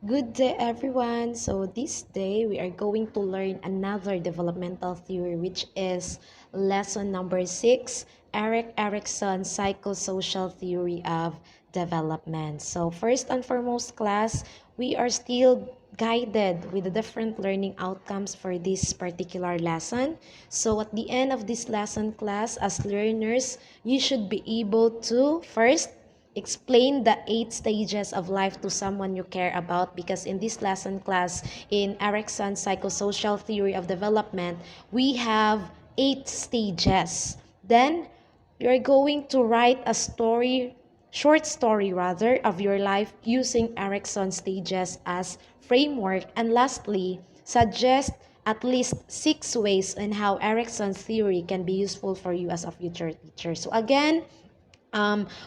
Good day, everyone. So, this day we are going to learn another developmental theory, which is lesson number 6, Erickson's Psychosocial Theory of Development. So, first and foremost, class, we are still guided with the different learning outcomes for this particular lesson. So, at the end of this lesson, class, as learners, you should be able to first explain the 8 stages of life to someone you care about, because in this lesson class in Erickson's Psychosocial Theory of Development, we have 8 stages. Then you're going to write a short story rather, of your life using Erickson's stages as framework. And lastly, suggest at least 6 ways on how Erickson's theory can be useful for you as a future teacher. So again,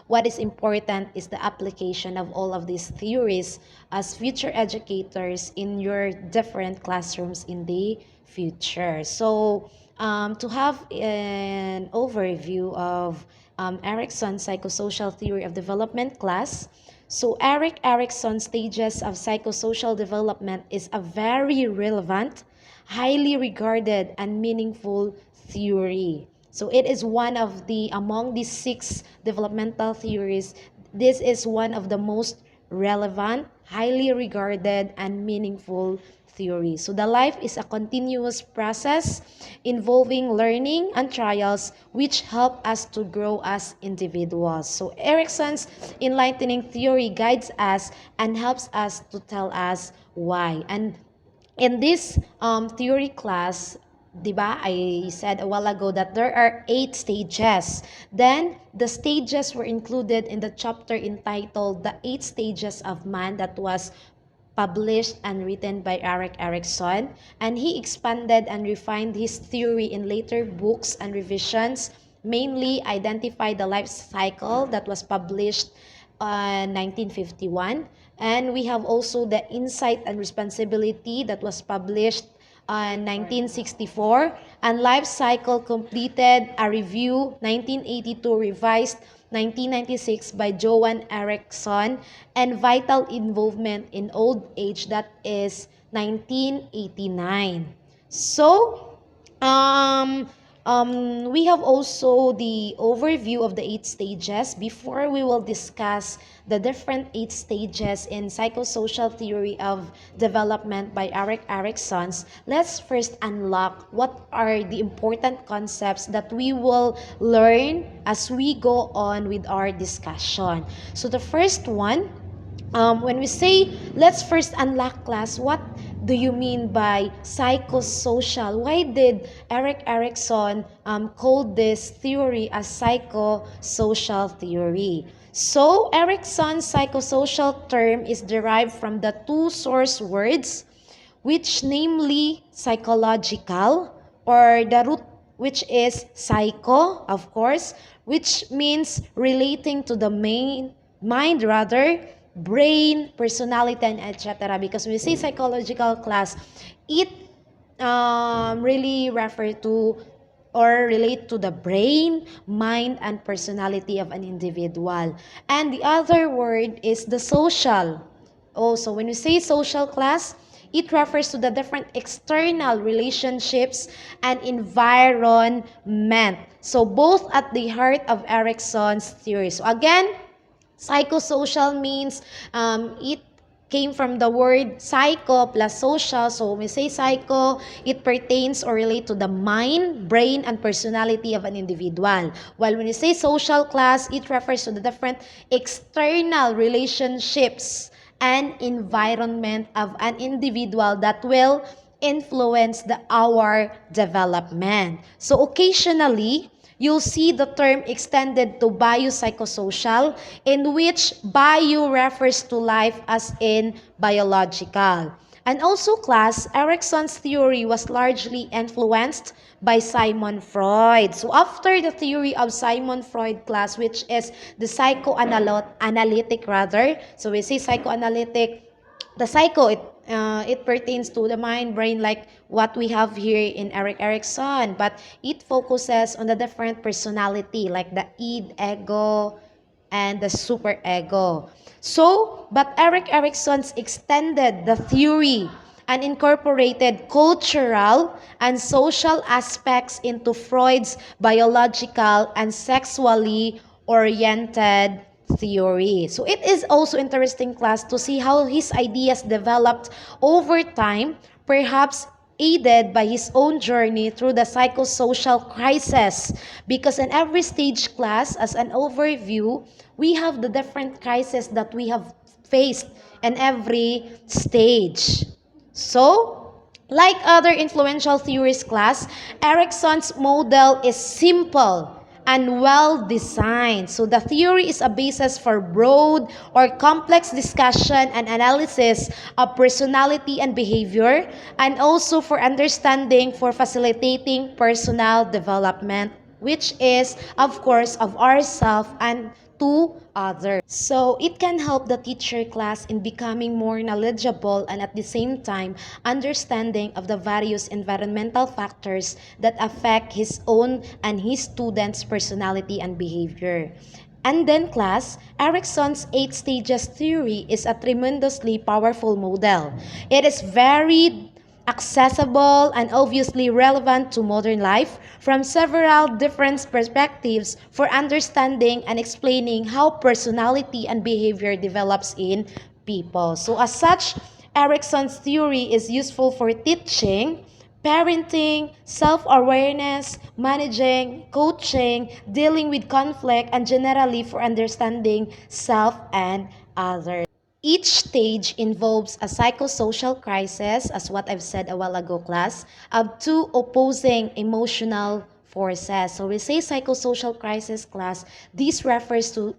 what is important is the application of all of these theories as future educators in your different classrooms in the future. So, to have an overview of Erickson's Psychosocial Theory of Development class, so Erickson's stages of psychosocial development is a very relevant, highly regarded, and meaningful theory. So it is one of among these 6 developmental theories, this is one of the most relevant, highly regarded, and meaningful theory. So the life is a continuous process involving learning and trials which help us to grow as individuals. So Erickson's enlightening theory guides us and helps us to tell us why. And in this theory class, diba, I said a while ago that there are 8 stages. Then the stages were included in the chapter entitled The 8 Stages of Man, that was published and written by Erikson, and he expanded and refined his theory in later books and revisions, mainly Identify the Life Cycle, that was published in 1951. And we have also The Insight and Responsibility, that was published in 1964, and Life Cycle Completed, a Review, 1982, revised 1996 by Johan Erikson, and Vital Involvement in Old Age, that is 1989. So, we have also the overview of the 8 stages. Before we will discuss the different 8 stages in psychosocial theory of development by Erikson, let's first unlock what are the important concepts that we will learn as we go on with our discussion. So the first one, when we say let's first unlock, class, what do you mean by psychosocial? Why did Erikson call this theory as psychosocial theory? So Erikson's psychosocial term is derived from the two source words, which namely psychological, or the root which is psycho, of course, which means relating to the mind rather, brain, personality, and etc. Because when we say psychological, class, it really refer to or relate to the brain, mind, and personality of an individual. And the other word is the social. Also, when we say social, class, it refers to the different external relationships and environment. So both at the heart of Erikson's theory. So again, psychosocial means it came from the word psycho plus social. So when we say psycho, it pertains or relate to the mind, brain, and personality of an individual. While when we say social, class, it refers to the different external relationships and environment of an individual that will influence our development. So occasionally, you'll see the term extended to biopsychosocial, in which bio refers to life as in biological. And also, class, Erikson's theory was largely influenced by Sigmund Freud. So after the theory of Sigmund Freud, class, which is the psychoanalytic rather, so we say psychoanalytic, the psycho, it pertains to the mind, brain, like what we have here in Erikson, but it focuses on the different personality, like the id, ego, and the superego. So, but Erickson extended the theory and incorporated cultural and social aspects into Freud's biological and sexually oriented theory. So it is also interesting, class, to see how his ideas developed over time, perhaps aided by his own journey through the psychosocial crisis. Because in every stage, class, as an overview, we have the different crises that we have faced in every stage. So, like other influential theories, class, Erickson's model is simple and well designed. So the theory is a basis for broad or complex discussion and analysis of personality and behavior, and also for understanding, for facilitating personal development, which is, of course, of ourself and to others. So it can help the teacher, class, in becoming more knowledgeable and at the same time understanding of the various environmental factors that affect his own and his students' personality and behavior. And then, class, Erickson's 8 stages theory is a tremendously powerful model. It is very accessible and obviously relevant to modern life from several different perspectives for understanding and explaining how personality and behavior develops in people. So as such, Erickson's theory is useful for teaching, parenting, self-awareness, managing, coaching, dealing with conflict, and generally for understanding self and others. Each stage involves a psychosocial crisis, as what I've said a while ago, class, of two opposing emotional forces. So we say psychosocial crisis, class. This refers to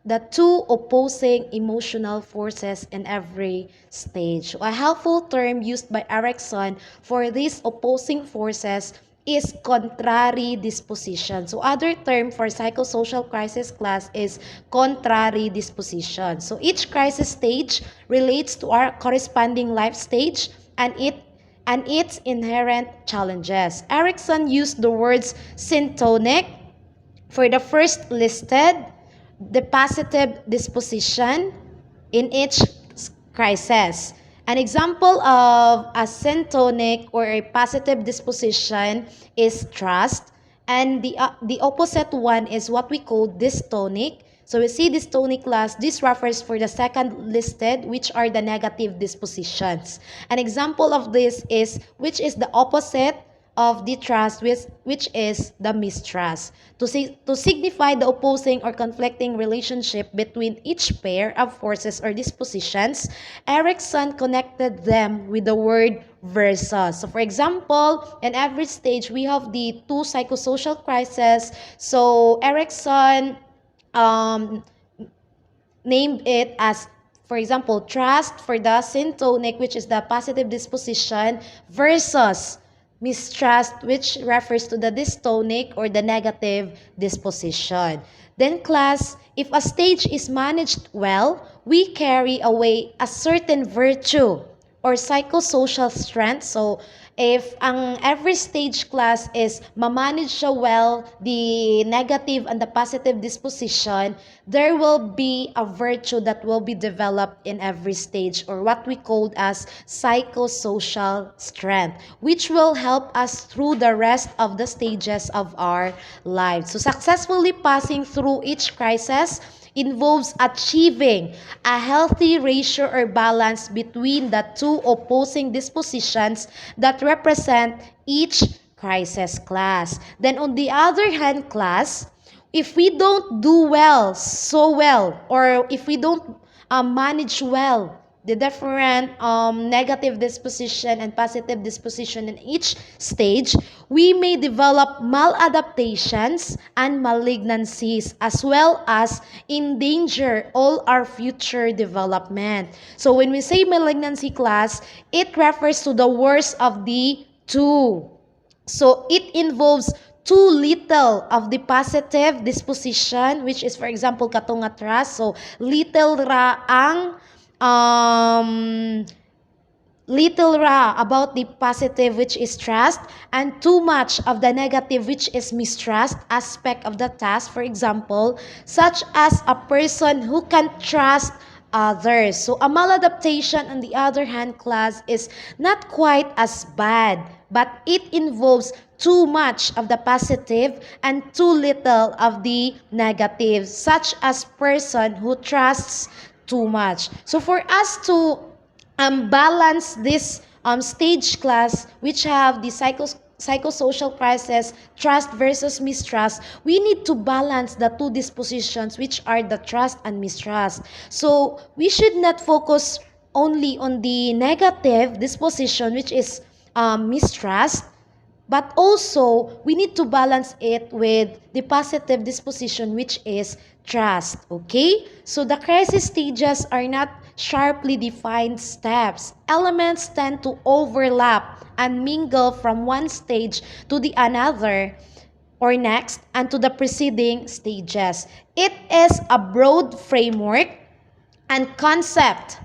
the two opposing emotional forces in every stage. A helpful term used by Erikson for these opposing forces is contrary disposition. So other term for psychosocial crisis, class, is contrary disposition. So each crisis stage relates to our corresponding life stage and its inherent challenges. Erikson used the words syntonic for the first listed, the positive disposition in each crisis. An example of a syntonic or a positive disposition is trust, and the opposite one is what we call dystonic. So we see dystonic, class. This refers for the second listed, which are the negative dispositions. An example of this is, which is the opposite of the trust, which is the mistrust. To signify the opposing or conflicting relationship between each pair of forces or dispositions, Erikson connected them with the word versus. So for example, in every stage, we have the two psychosocial crises. So Erikson named it as, for example, trust for the syntonic, which is the positive disposition, versus mistrust, which refers to the dystonic or the negative disposition. Then, class, if a stage is managed well, we carry away a certain virtue or psychosocial strength. So if ang every stage, class, is mamanage siya well, the negative and the positive disposition, there will be a virtue that will be developed in every stage, or what we call as psychosocial strength, which will help us through the rest of the stages of our lives. So successfully passing through each crisis involves achieving a healthy ratio or balance between the two opposing dispositions that represent each crisis, class. Then on the other hand, class, if we don't do well, so well, or if we don't manage well the different negative disposition and positive disposition in each stage, we may develop maladaptations and malignancies, as well as endanger all our future development. So when we say malignancy, class, it refers to the worst of the two. So it involves too little of the positive disposition, which is, for example, katong nga trust. So little ra ang little raw about the positive, which is trust, and too much of the negative, which is mistrust aspect of the task. For example, such as a person who can trust others. So a maladaptation, on the other hand, class, is not quite as bad, but it involves too much of the positive and too little of the negative, such as person who trusts too much. So for us to balance this stage class, which have the psychosocial crisis, trust versus mistrust, we need to balance the two dispositions, which are the trust and mistrust. So we should not focus only on the negative disposition, which is mistrust, but also we need to balance it with the positive disposition, which is trust. Okay? So the crisis stages are not sharply defined steps. Elements tend to overlap and mingle from one stage to the another or next and to the preceding stages. It is a broad framework and concept,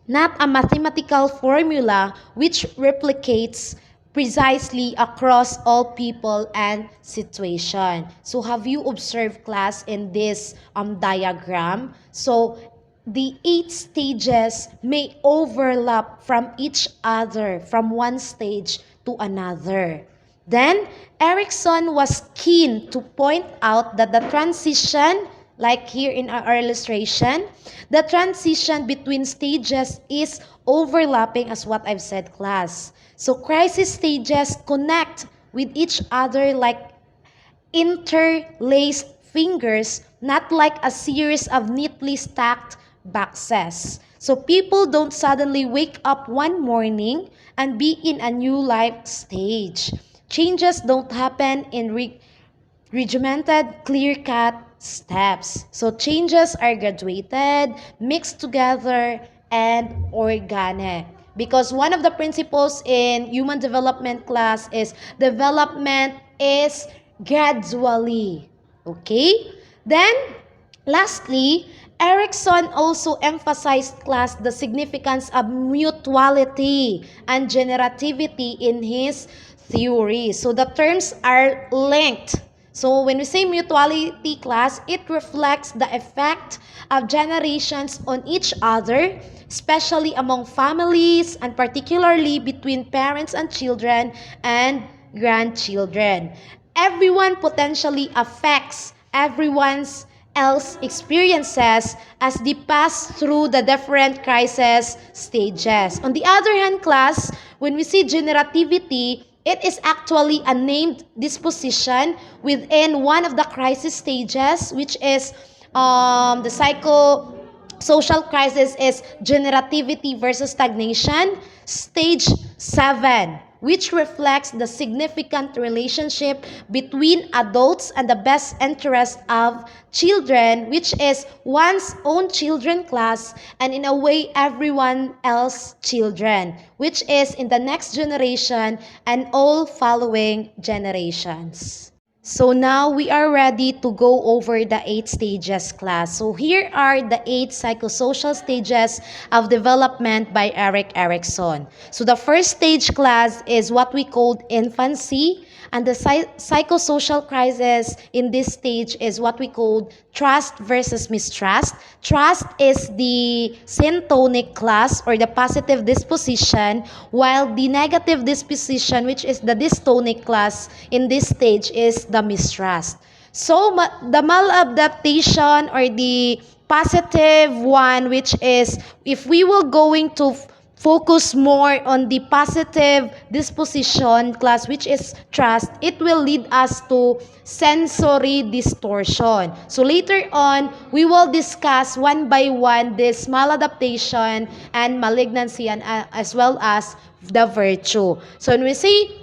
not a mathematical formula which replicates precisely across all people and situation. So have you observed, class, in this diagram? So the 8 stages may overlap from each other, from one stage to another. Then, Erikson was keen to point out that the transition, like here in our illustration, the transition between stages is overlapping, as what I've said, class. So crisis stages connect with each other like interlaced fingers, not like a series of neatly stacked boxes. So people don't suddenly wake up one morning and be in a new life stage. Changes don't happen in regimented, clear-cut steps. So changes are graduated, mixed together, and organic. Because one of the principles in human development class is development is gradually. Okay? Then, lastly, Erikson also emphasized, class, the significance of mutuality and generativity in his theory. So the terms are linked. So when we say mutuality, class, it reflects the effect of generations on each other, especially among families and particularly between parents and children and grandchildren. Everyone potentially affects everyone's else experiences as they pass through the different crisis stages. On the other hand, class, when we see generativity, it is actually a named disposition within one of the crisis stages, which is the psychosocial crisis is generativity versus stagnation, stage 7, which reflects the significant relationship between adults and the best interest of children, which is one's own children, class, and in a way everyone else's children, which is in the next generation and all following generations. So now we are ready to go over the 8 stages, class. So here are the 8 psychosocial stages of development by Erikson. So the first stage, class, is what we called infancy, and the psychosocial crisis in this stage is what we called trust versus mistrust. Trust is the syntonic, class, or the positive disposition, while the negative disposition, which is the dystonic, class, in this stage is the mistrust. So the maladaptation, or the positive one, which is if we were going to focus more on the positive disposition, class, which is trust, it will lead us to sensory distortion. So later on, we will discuss one by one this maladaptation and malignancy, and as well as the virtue. So when we say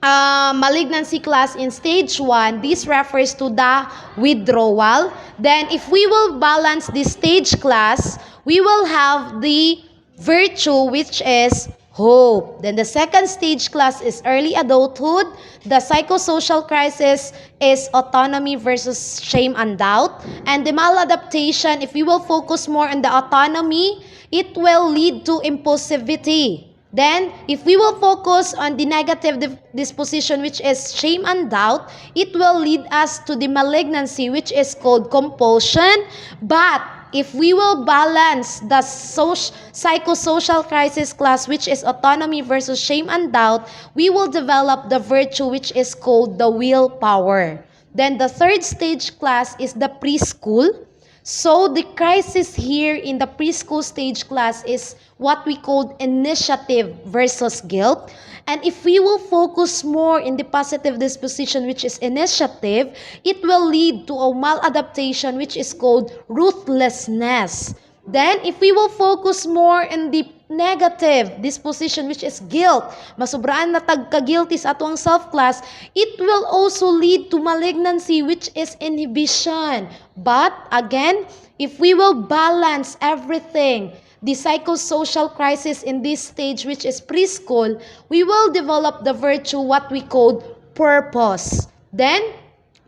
malignancy, class, in stage 1, this refers to the withdrawal. Then if we will balance this stage, class, we will have the virtue, which is hope. Then the second stage class is early adulthood. The psychosocial crisis is autonomy versus shame and doubt. And the maladaptation, if we will focus more on the autonomy, it will lead to impulsivity. Then, if we will focus on the negative disposition, which is shame and doubt, it will lead us to the malignancy, which is called compulsion. But if we will balance the psychosocial crisis class, which is autonomy versus shame and doubt, we will develop the virtue, which is called the willpower. Then the third stage class is the preschool. So the crisis here in the preschool stage class is what we call initiative versus guilt. And if we will focus more in the positive disposition, which is initiative, it will lead to a maladaptation, which is called ruthlessness. Then, if we will focus more in the negative disposition, which is guilt, masubraan na tagka-guilty sa ato ang self-class, it will also lead to malignancy, which is inhibition. But, again, if we will balance everything, the psychosocial crisis in this stage, which is preschool, we will develop the virtue, what we call purpose. Then,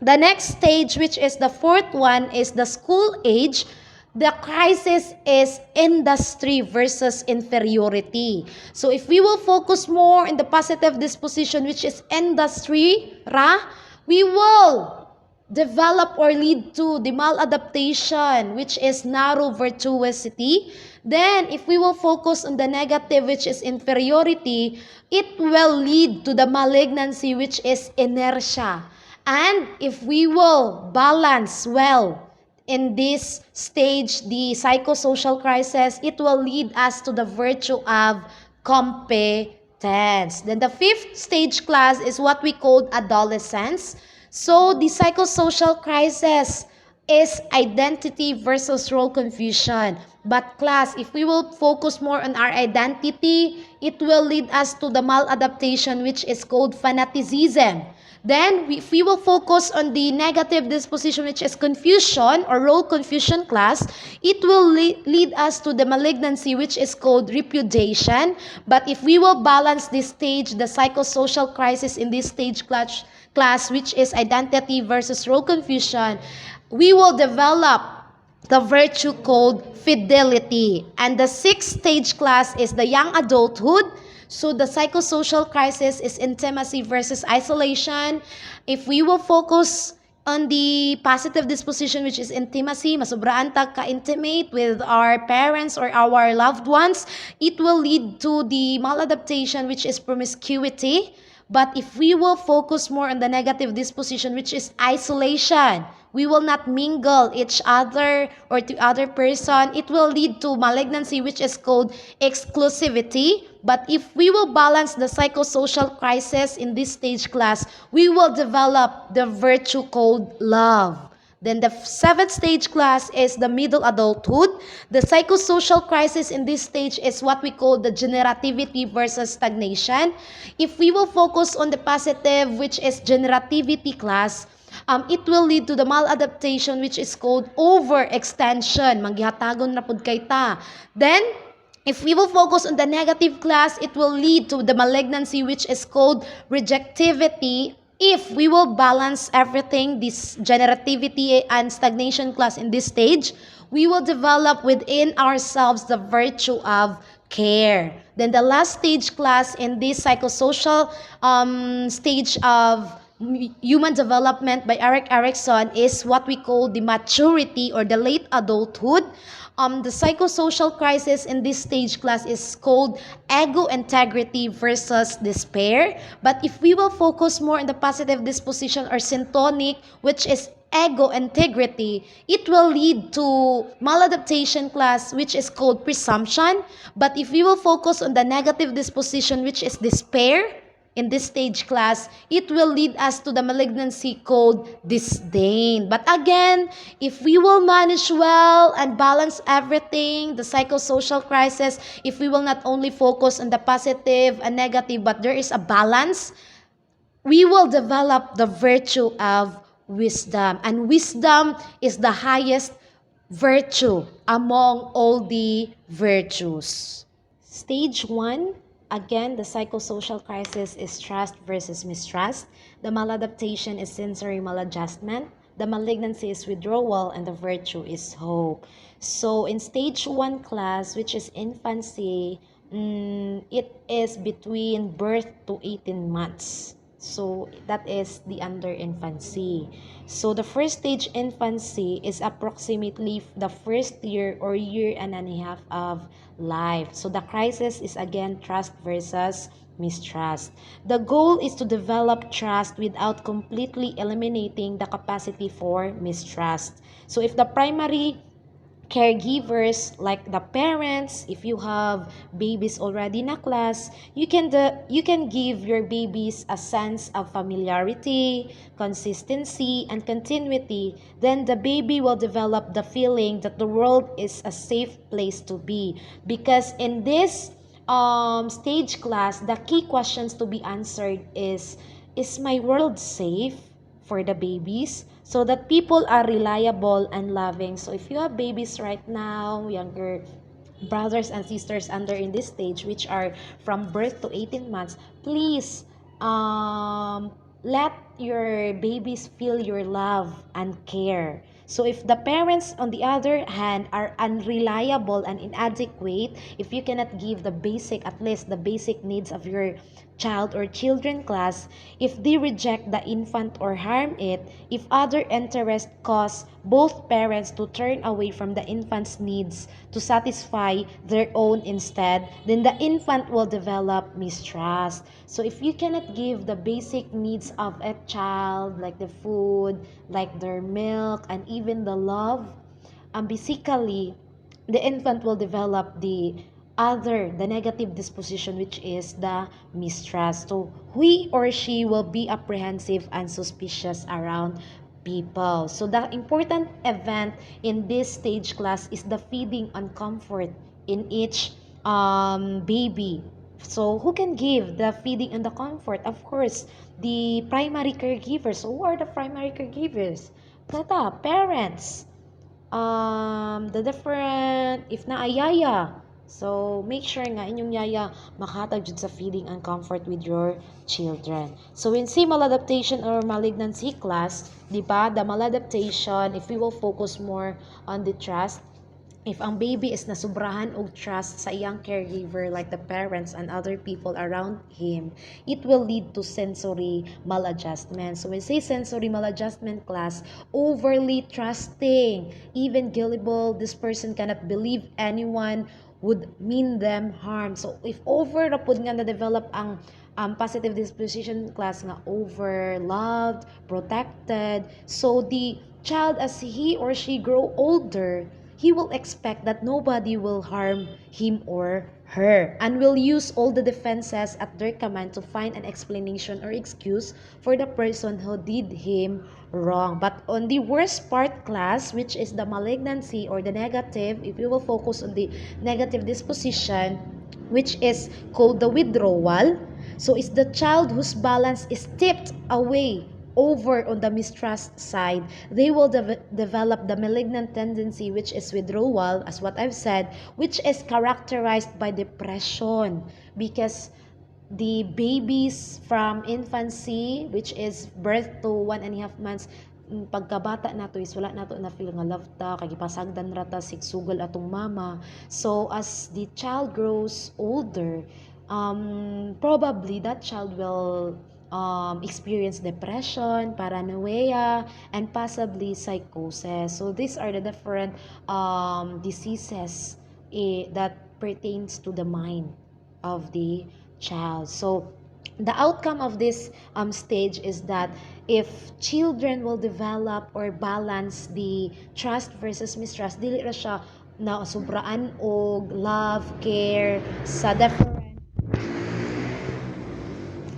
the next stage, which is the fourth one, is the school age. The crisis is industry versus inferiority. So if we will focus more in the positive disposition, which is industry, we will develop or lead to the maladaptation, which is narrow virtuosity. Then, if we will focus on the negative, which is inferiority, it will lead to the malignancy, which is inertia. And if we will balance well in this stage, the psychosocial crisis, it will lead us to the virtue of competence. Then the fifth stage class is what we call adolescence. So the psychosocial crisis is identity versus role confusion. But class, if we will focus more on our identity, it will lead us to the maladaptation, which is called fanaticism. Then, if we will focus on the negative disposition, which is confusion or role confusion class, it will lead us to the malignancy, which is called repudiation. But if we will balance this stage, the psychosocial crisis in this stage class, which is identity versus role confusion, we will develop the virtue called fidelity. And the sixth stage class is the young adulthood. So the psychosocial crisis is intimacy versus isolation. If we will focus on the positive disposition, which is intimacy, masubraan ta ka-intimate with our parents or our loved ones, it will lead to the maladaptation, which is promiscuity. But if we will focus more on the negative disposition, which is isolation, we will not mingle each other or to other person, it will lead to malignancy, which is called exclusivity. But if we will balance the psychosocial crisis in this stage class, we will develop the virtue called love. Then the seventh stage class is the middle adulthood. The psychosocial crisis in this stage is what we call the generativity versus stagnation. If we will focus on the positive, which is generativity class, it will lead to the maladaptation, which is called overextension. Manggihatagon na pud kay ta. Then, if we will focus on the negative class, it will lead to the malignancy, which is called rejectivity. If we will balance everything, this generativity and stagnation class in this stage, we will develop within ourselves the virtue of care. Then the last stage class in this psychosocial stage of human development by Erikson is what we call the maturity or the late adulthood. The psychosocial crisis in this stage class is called ego integrity versus despair. But if we will focus more on the positive disposition or syntonic, which is ego integrity, it will lead to maladaptation class, which is called presumption. But if we will focus on the negative disposition, which is despair, in this stage class, it will lead us to the malignancy called disdain. But again, if we will manage well and balance everything, the psychosocial crisis, if we will not only focus on the positive and negative, but there is a balance, we will develop the virtue of wisdom. And wisdom is the highest virtue among all the virtues. Stage 1 again, the psychosocial crisis is trust versus mistrust. The maladaptation is sensory maladjustment. The malignancy is withdrawal, and the virtue is hope. So in stage 1 class, which is infancy, it is between birth to 18 months. So that is the under infancy. So the first stage infancy is approximately the first year or year and a half of life. So the crisis is again trust versus mistrust. The goal is to develop trust without completely eliminating the capacity for mistrust. So if the primary caregivers like the parents, if you have babies already in a class, you can give your babies a sense of familiarity, consistency, and continuity. Then the baby will develop the feeling that the world is a safe place to be, because in this stage class, the key questions to be answered is my world safe for the babies, so that people are reliable and loving. So if you have babies right now, younger brothers and sisters under in this stage, which are from birth to 18 months, please let your babies feel your love and care. So if the parents, on the other hand, are unreliable and inadequate, if you cannot give the basic, at least the basic needs of your child or children class, if they reject the infant or harm it, if other interests cause both parents to turn away from the infant's needs to satisfy their own instead, then the infant will develop mistrust. So if you cannot give the basic needs of a child, like the food, like their milk, and even the love, basically, the infant will develop the negative disposition, which is the mistrust. So he or she will be apprehensive and suspicious around people. So the important event in this stage class is the feeding on comfort in each baby. So who can give the feeding and the comfort? Of course, the primary caregivers. So who are the primary caregivers? The parents, the different, if na ay yaya, so make sure nga inyong yaya makahatag jud sa feeding and comfort with your children. So in say maladaptation or malignancy class, di ba, the maladaptation, if we will focus more on the trust, if ang baby is nasubrahan og trust sa iyang caregiver like the parents and other people around him, it will lead to sensory maladjustment. So when say sensory maladjustment class, overly trusting, even gullible, this person cannot believe anyone would mean them harm. So if over na pud nga na-develop ang positive disposition class nga over loved, protected, so the child as he or she grow older, he will expect that nobody will harm him or her and will use all the defenses at their command to find an explanation or excuse for the person who did him wrong. But on the worst part class, which is the malignancy or the negative, if you will focus on the negative disposition, which is called the withdrawal, so it's the child whose balance is tipped away over on the mistrust side. They will develop the malignant tendency, which is withdrawal, as what I've said, which is characterized by depression, because the babies from infancy, which is birth to 1.5 months, pagkabata nato is wala nato na feel nga love ta, kay gipasagdan ra ta sigsugal atong mama. So as the child grows older, probably that child will experience depression, paranoia, and possibly psychosis. So these are the different diseases that pertains to the mind of the child. So the outcome of this stage is that if children will develop or balance the trust versus mistrust, dili ra siya na sobraan og love, care sa different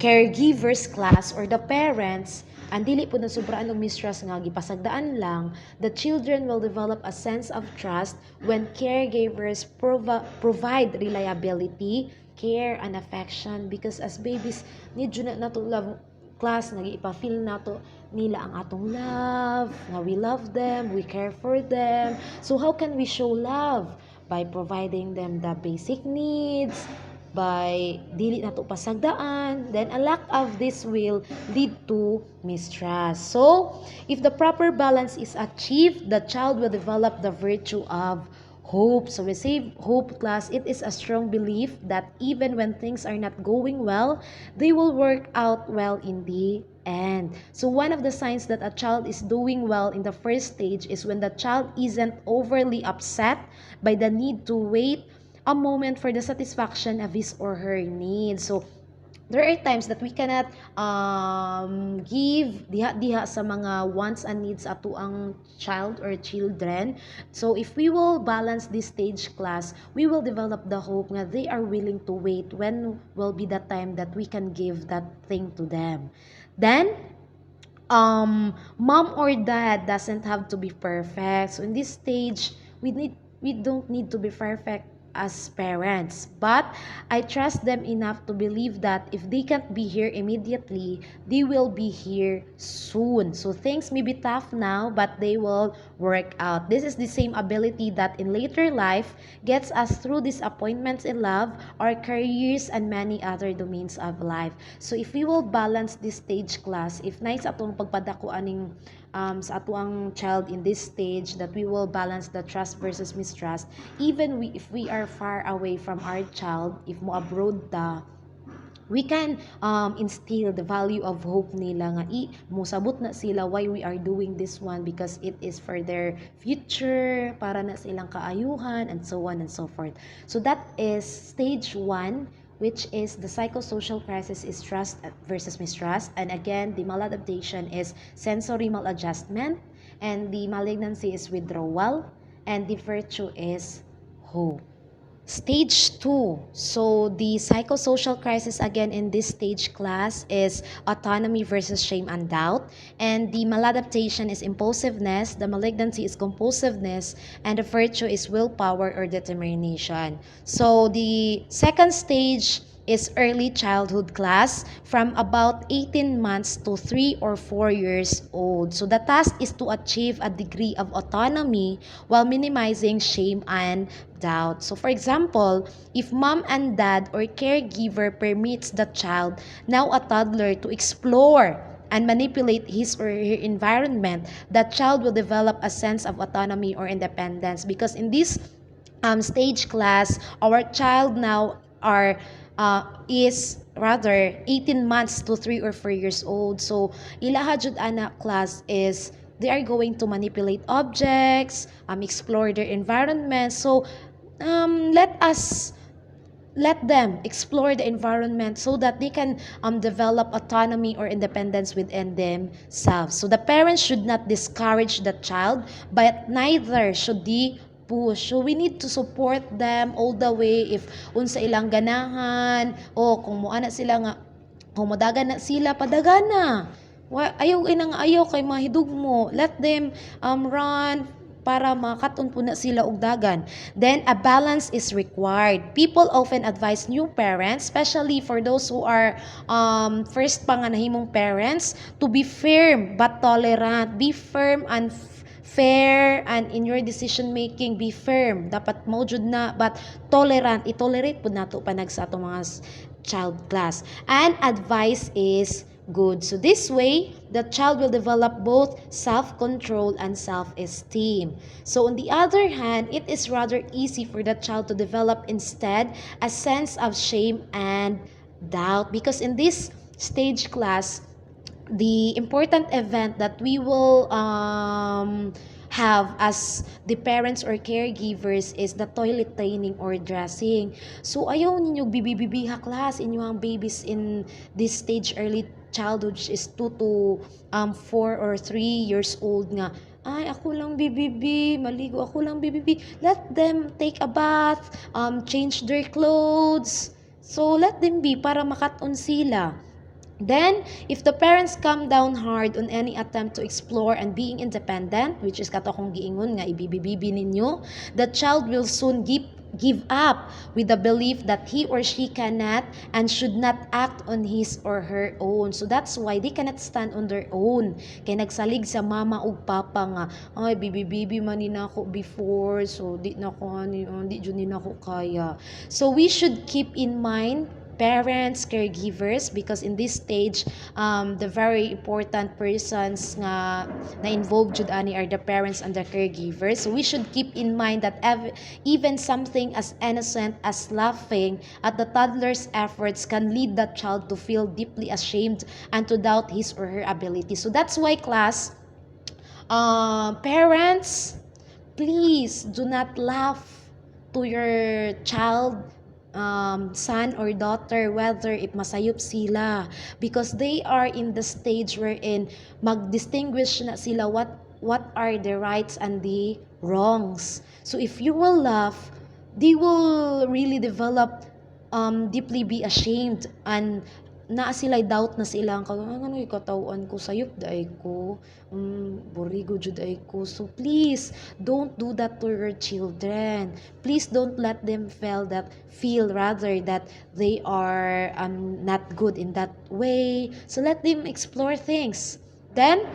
caregivers class or the parents, and dili po na sobraan og mistrust nga gipasagdaan lang, the children will develop a sense of trust when caregivers provide reliability, care, and affection, because as babies need na nato love class nga ipa-feel nato nila ang atong love, nga we love them, we care for them. So how can we show love? By providing them the basic needs, by dili nato pasagdaan, then a lack of this will lead to mistrust. So if the proper balance is achieved, the child will develop the virtue of hope. So we say hope class, it is a strong belief that even when things are not going well, they will work out well in the end. So one of the signs that a child is doing well in the first stage is when the child isn't overly upset by the need to wait a moment for the satisfaction of his or her needs. So there are times that we cannot give diha-diha sa mga wants and needs ato ang child or children. So if we will balance this stage class, we will develop the hope nga they are willing to wait when will be the time that we can give that thing to them. Then mom or dad doesn't have to be perfect. So in this stage, we don't need to be perfect as parents, but I trust them enough to believe that if they can't be here immediately, they will be here soon. So things may be tough now, but they will work out. This is the same ability that in later life gets us through disappointments in love, our careers, and many other domains of life. So if we will balance this stage class, if nice atong pagpadako aning sa ato ang child in this stage, that we will balance the trust versus mistrust, even if we are far away from our child, if mo abroad ta, we can instill the value of hope nila nga musabot na sila why we are doing this one, because it is for their future, para na silang kaayuhan, and so on and so forth. So that is stage 1, which is the psychosocial crisis is trust versus mistrust. And again, the maladaptation is sensory maladjustment, and the malignancy is withdrawal, and the virtue is hope. Stage 2. So the psychosocial crisis again in this stage class is autonomy versus shame and doubt. And the maladaptation is impulsiveness, the malignancy is compulsiveness, and the virtue is willpower or determination. So the second stage is early childhood class from about 18 months to 3 or 4 years old. So the task is to achieve a degree of autonomy while minimizing shame and doubt. So for example, if mom and dad or caregiver permits the child, now a toddler, to explore and manipulate his or her environment, that child will develop a sense of autonomy or independence, because in this stage class, our child now is rather 18 months to 3 or 4 years old. So ilaha jud ana class is they are going to manipulate objects, explore their environment. So let them explore the environment so that they can develop autonomy or independence within themselves. So the parents should not discourage the child, but neither should they push. So we need to support them all the way. If unsa ilang ganahan, o kung mo ana sila nga, kung modagan na sila, padagan na. Ayaw inang ayaw kay mahidug mo. Let them run para makaton po na sila og dagan. Then a balance is required. People often advise new parents, especially for those who are first panganahimong parents, to be firm but tolerant. Be firm and fair, and in your decision making, be firm. Dapat mo jud na, but tolerant. I-tolerate po nato panag sa atong mga child class. And advice is good. So this way, the child will develop both self-control and self-esteem. So on the other hand, it is rather easy for the child to develop instead a sense of shame and doubt, because in this stage class, the important event that we will have as the parents or caregivers is the toilet training or dressing. So ayaw ninyo bibibibiha class inyong babies in this stage early childhood, which is 2 to 4 or 3 years old nga. Ay, ako lang bibibi, maligo, ako lang bibibi. Let them take a bath, change their clothes. So let them be para makaton sila. Then, if the parents come down hard on any attempt to explore and being independent, which is kato kong giingon nga ibibibibi ninyo, the child will soon give up with the belief that he or she cannot and should not act on his or her own. So that's why they cannot stand on their own. Kaya nagsalig sa mama ug papa nga, ay bibi-bibi man ni nako before, so di na ko di jud ni nako kaya. So we should keep in mind parents, caregivers, because in this stage, the very important persons nga na involved jud ani are the parents and the caregivers. So we should keep in mind that even something as innocent as laughing at the toddler's efforts can lead that child to feel deeply ashamed and to doubt his or her ability. So that's why, class, parents, please do not laugh to your child, son or daughter, whether if masayop sila, because they are in the stage wherein mag-distinguish na sila what are the rights and the wrongs. So if you will laugh, they will really develop, deeply be ashamed, and naa sila doubt na sila ang ano ikatawon ko sayop daay ko, borigo jud ay ko. So please don't do that to your children. Please don't let them feel rather that they are not good in that way. So let them explore things. Then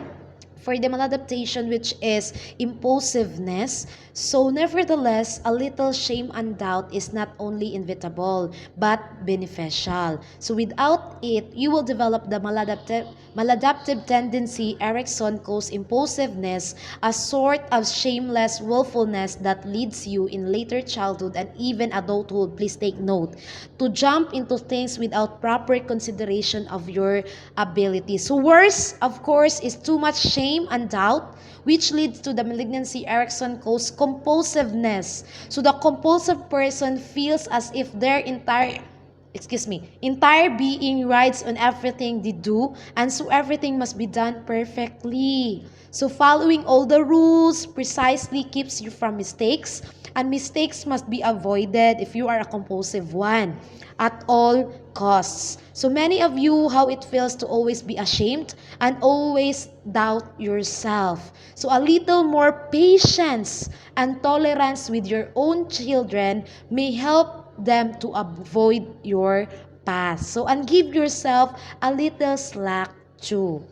for the maladaptation, which is impulsiveness. So nevertheless, a little shame and doubt is not only inevitable but beneficial. So without it, you will develop the maladaptive tendency. Erikson calls impulsiveness a sort of shameless willfulness that leads you in later childhood and even adulthood. Please take note, to jump into things without proper consideration of your ability. So worse, of course, is too much shame and doubt, which leads to the malignancy Erikson calls compulsiveness. So the compulsive person feels as if their entire being rides on everything they do, and so everything must be done perfectly. So following all the rules precisely keeps you from mistakes, and mistakes must be avoided if you are a compulsive one at all costs. So many of you, how it feels to always be ashamed and always doubt yourself. So a little more patience and tolerance with your own children may help them to avoid your past. So and give yourself a little slack too.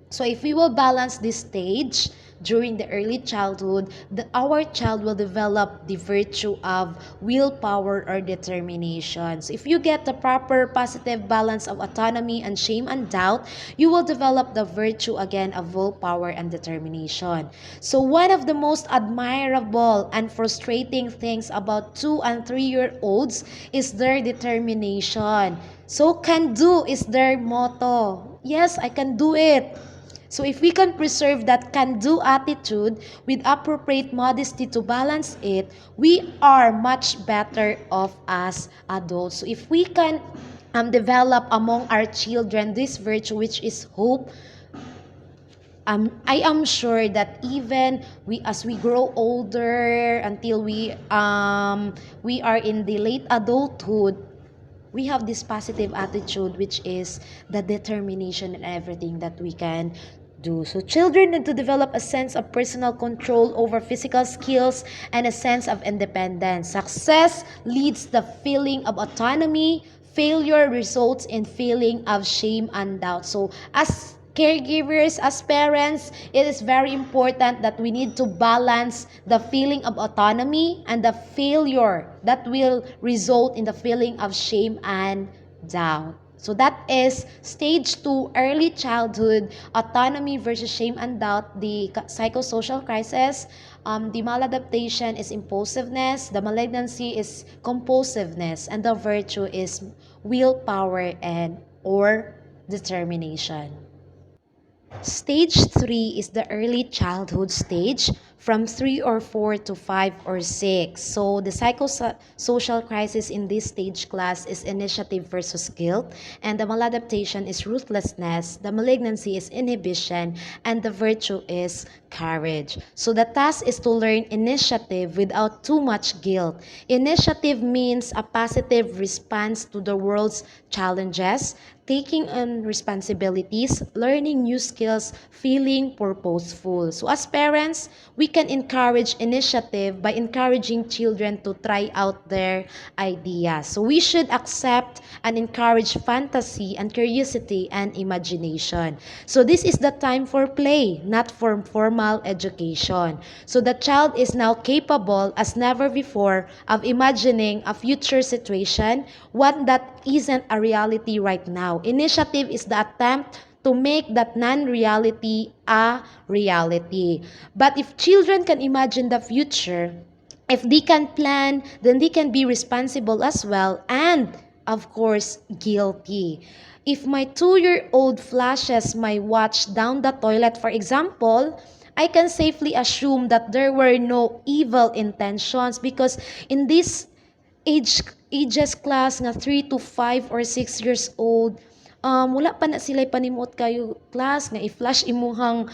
So if we will balance this stage during the early childhood, our child will develop the virtue of willpower or determination. So if you get the proper positive balance of autonomy and shame and doubt, you will develop the virtue again of willpower and determination. So one of the most admirable and frustrating things about 2 and 3-year-olds is their determination. So can do is their motto. Yes, I can do it. So if we can preserve that can-do attitude with appropriate modesty to balance it, we are much better off as adults. So if we can develop among our children this virtue, which is hope, I am sure that even as we grow older until we are in the late adulthood, we have this positive attitude, which is the determination in everything that we can do. So children need to develop a sense of personal control over physical skills and a sense of independence. Success leads the feeling of autonomy. Failure results in feeling of shame and doubt. So as caregivers, as parents, it is very important that we need to balance the feeling of autonomy and the failure that will result in the feeling of shame and doubt. So that is stage 2, early childhood, autonomy versus shame and doubt, the psychosocial crisis. The maladaptation is impulsiveness, the malignancy is compulsiveness, and the virtue is willpower and or determination. Stage 3 is the early childhood stage from 3 or 4 to 5 or 6. So the psychosocial crisis in this stage, class, is initiative versus guilt, and the maladaptation is ruthlessness, the malignancy is inhibition, and the virtue is courage. So the task is to learn initiative without too much guilt. Initiative means a positive response to the world's challenges, taking on responsibilities, learning new skills, feeling purposeful. So as parents, we we can encourage initiative by encouraging children to try out their ideas. So we should accept and encourage fantasy and curiosity and imagination. So this is the time for play, not for formal education. So the child is now capable as never before of imagining a future situation, one that isn't a reality right now. Initiative is the attempt to make that non-reality a reality. But if children can imagine the future, if they can plan, then they can be responsible as well and, of course, guilty. If my 2-year-old flashes my watch down the toilet, for example, I can safely assume that there were no evil intentions because in this ages class nga 3 to 5 or 6 years old, wala pa na sila panimuot kayo class nga i-flash imuhang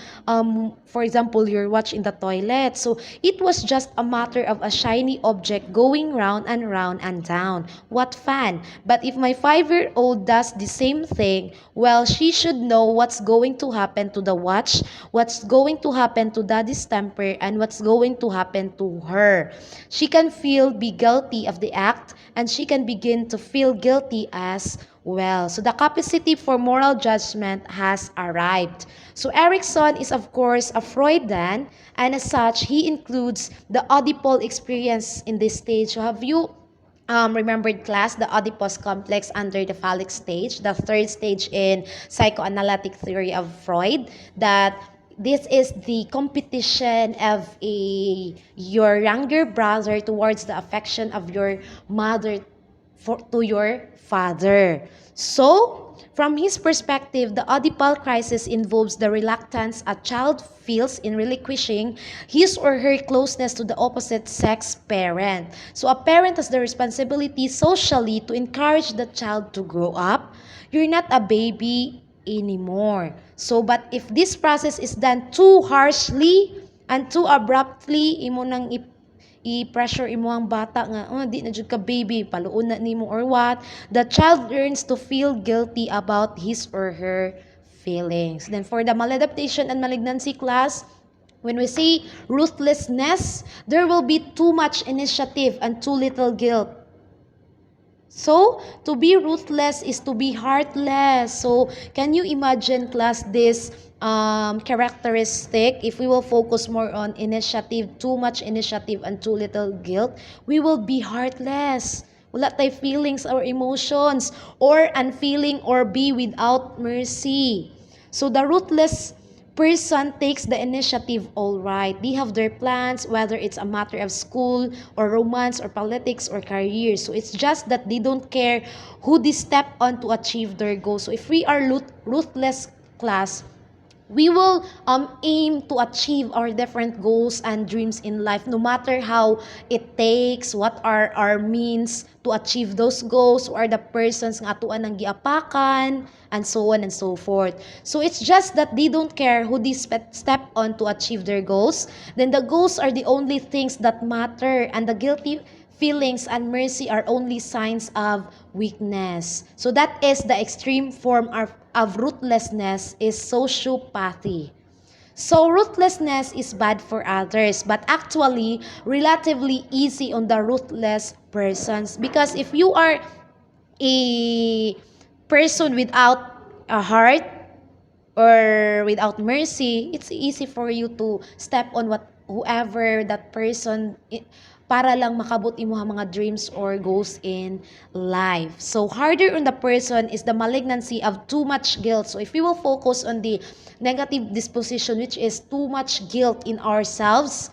for example your watch in the toilet. So it was just a matter of a shiny object going round and down. What fun. But if my 5-year-old does the same thing, well, she should know what's going to happen to the watch, what's going to happen to daddy's temper, and what's going to happen to her. She can be guilty of the act, and she can begin to feel guilty as well. So the capacity for moral judgment has arrived. So Erikson is of course a Freudian, and as such, he includes the Oedipal experience in this stage. So have you remembered class, the Adipose Complex under the phallic stage, the third stage in psychoanalytic theory of Freud, that this is the competition of your younger brother towards the affection of your mother to your father. So, from his perspective, the Oedipal crisis involves the reluctance a child feels in relinquishing his or her closeness to the opposite sex parent. So, a parent has the responsibility socially to encourage the child to grow up. You're not a baby anymore. So, but if this process is done too harshly and too abruptly, imo nang i-pressure imo ang bata nga, oh, di na jud ka baby, paluon na nimo or what, the child learns to feel guilty about his or her feelings. Then for the maladaptation and malignancy class, when we say ruthlessness, there will be too much initiative and too little guilt. So, to be ruthless is to be heartless. So, can you imagine, class, this characteristic? If we will focus more on initiative, too much initiative and too little guilt, we will be heartless. Wala tayo feelings or emotions, or unfeeling or be without mercy. So, the ruthless person takes the initiative, all right. They have their plans, whether it's a matter of school or romance or politics or career. So it's just that they don't care who they step on to achieve their goals. So if we are ruthless class, we will aim to achieve our different goals and dreams in life, no matter how it takes, what are our means to achieve those goals, or the persons nga atuan ng giapakan, and so on and so forth. So it's just that they don't care who they step on to achieve their goals. Then the goals are the only things that matter, and the guilty feelings and mercy are only signs of weakness. So that is the extreme form of ruthlessness, is sociopathy. So ruthlessness is bad for others, but actually relatively easy on the ruthless persons, because if you are a person without a heart or without mercy, it's easy for you to step on whoever that person para lang makabot imo mga dreams or goals in life. So harder on the person is the malignancy of too much guilt. So if we will focus on the negative disposition, which is too much guilt in ourselves,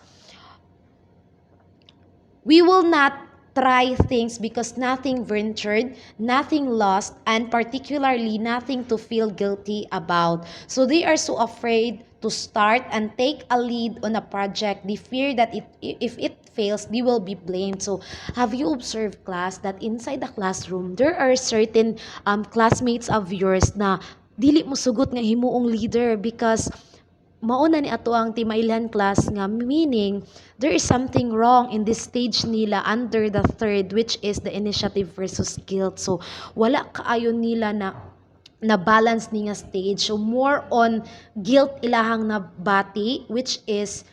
we will not try things because nothing ventured, nothing lost, and particularly nothing to feel guilty about. So they are so afraid to start and take a lead on a project. They fear that if it fails, they will be blamed. So have you observed, class, that inside the classroom, there are certain classmates of yours na dili mo sugot nga himuong leader because mauna ni ato ang timailan class nga, meaning there is something wrong in this stage nila under the third, which is the initiative versus guilt. So wala kaayo nila na balance ni nga stage. So more on guilt ilahang nabati, which is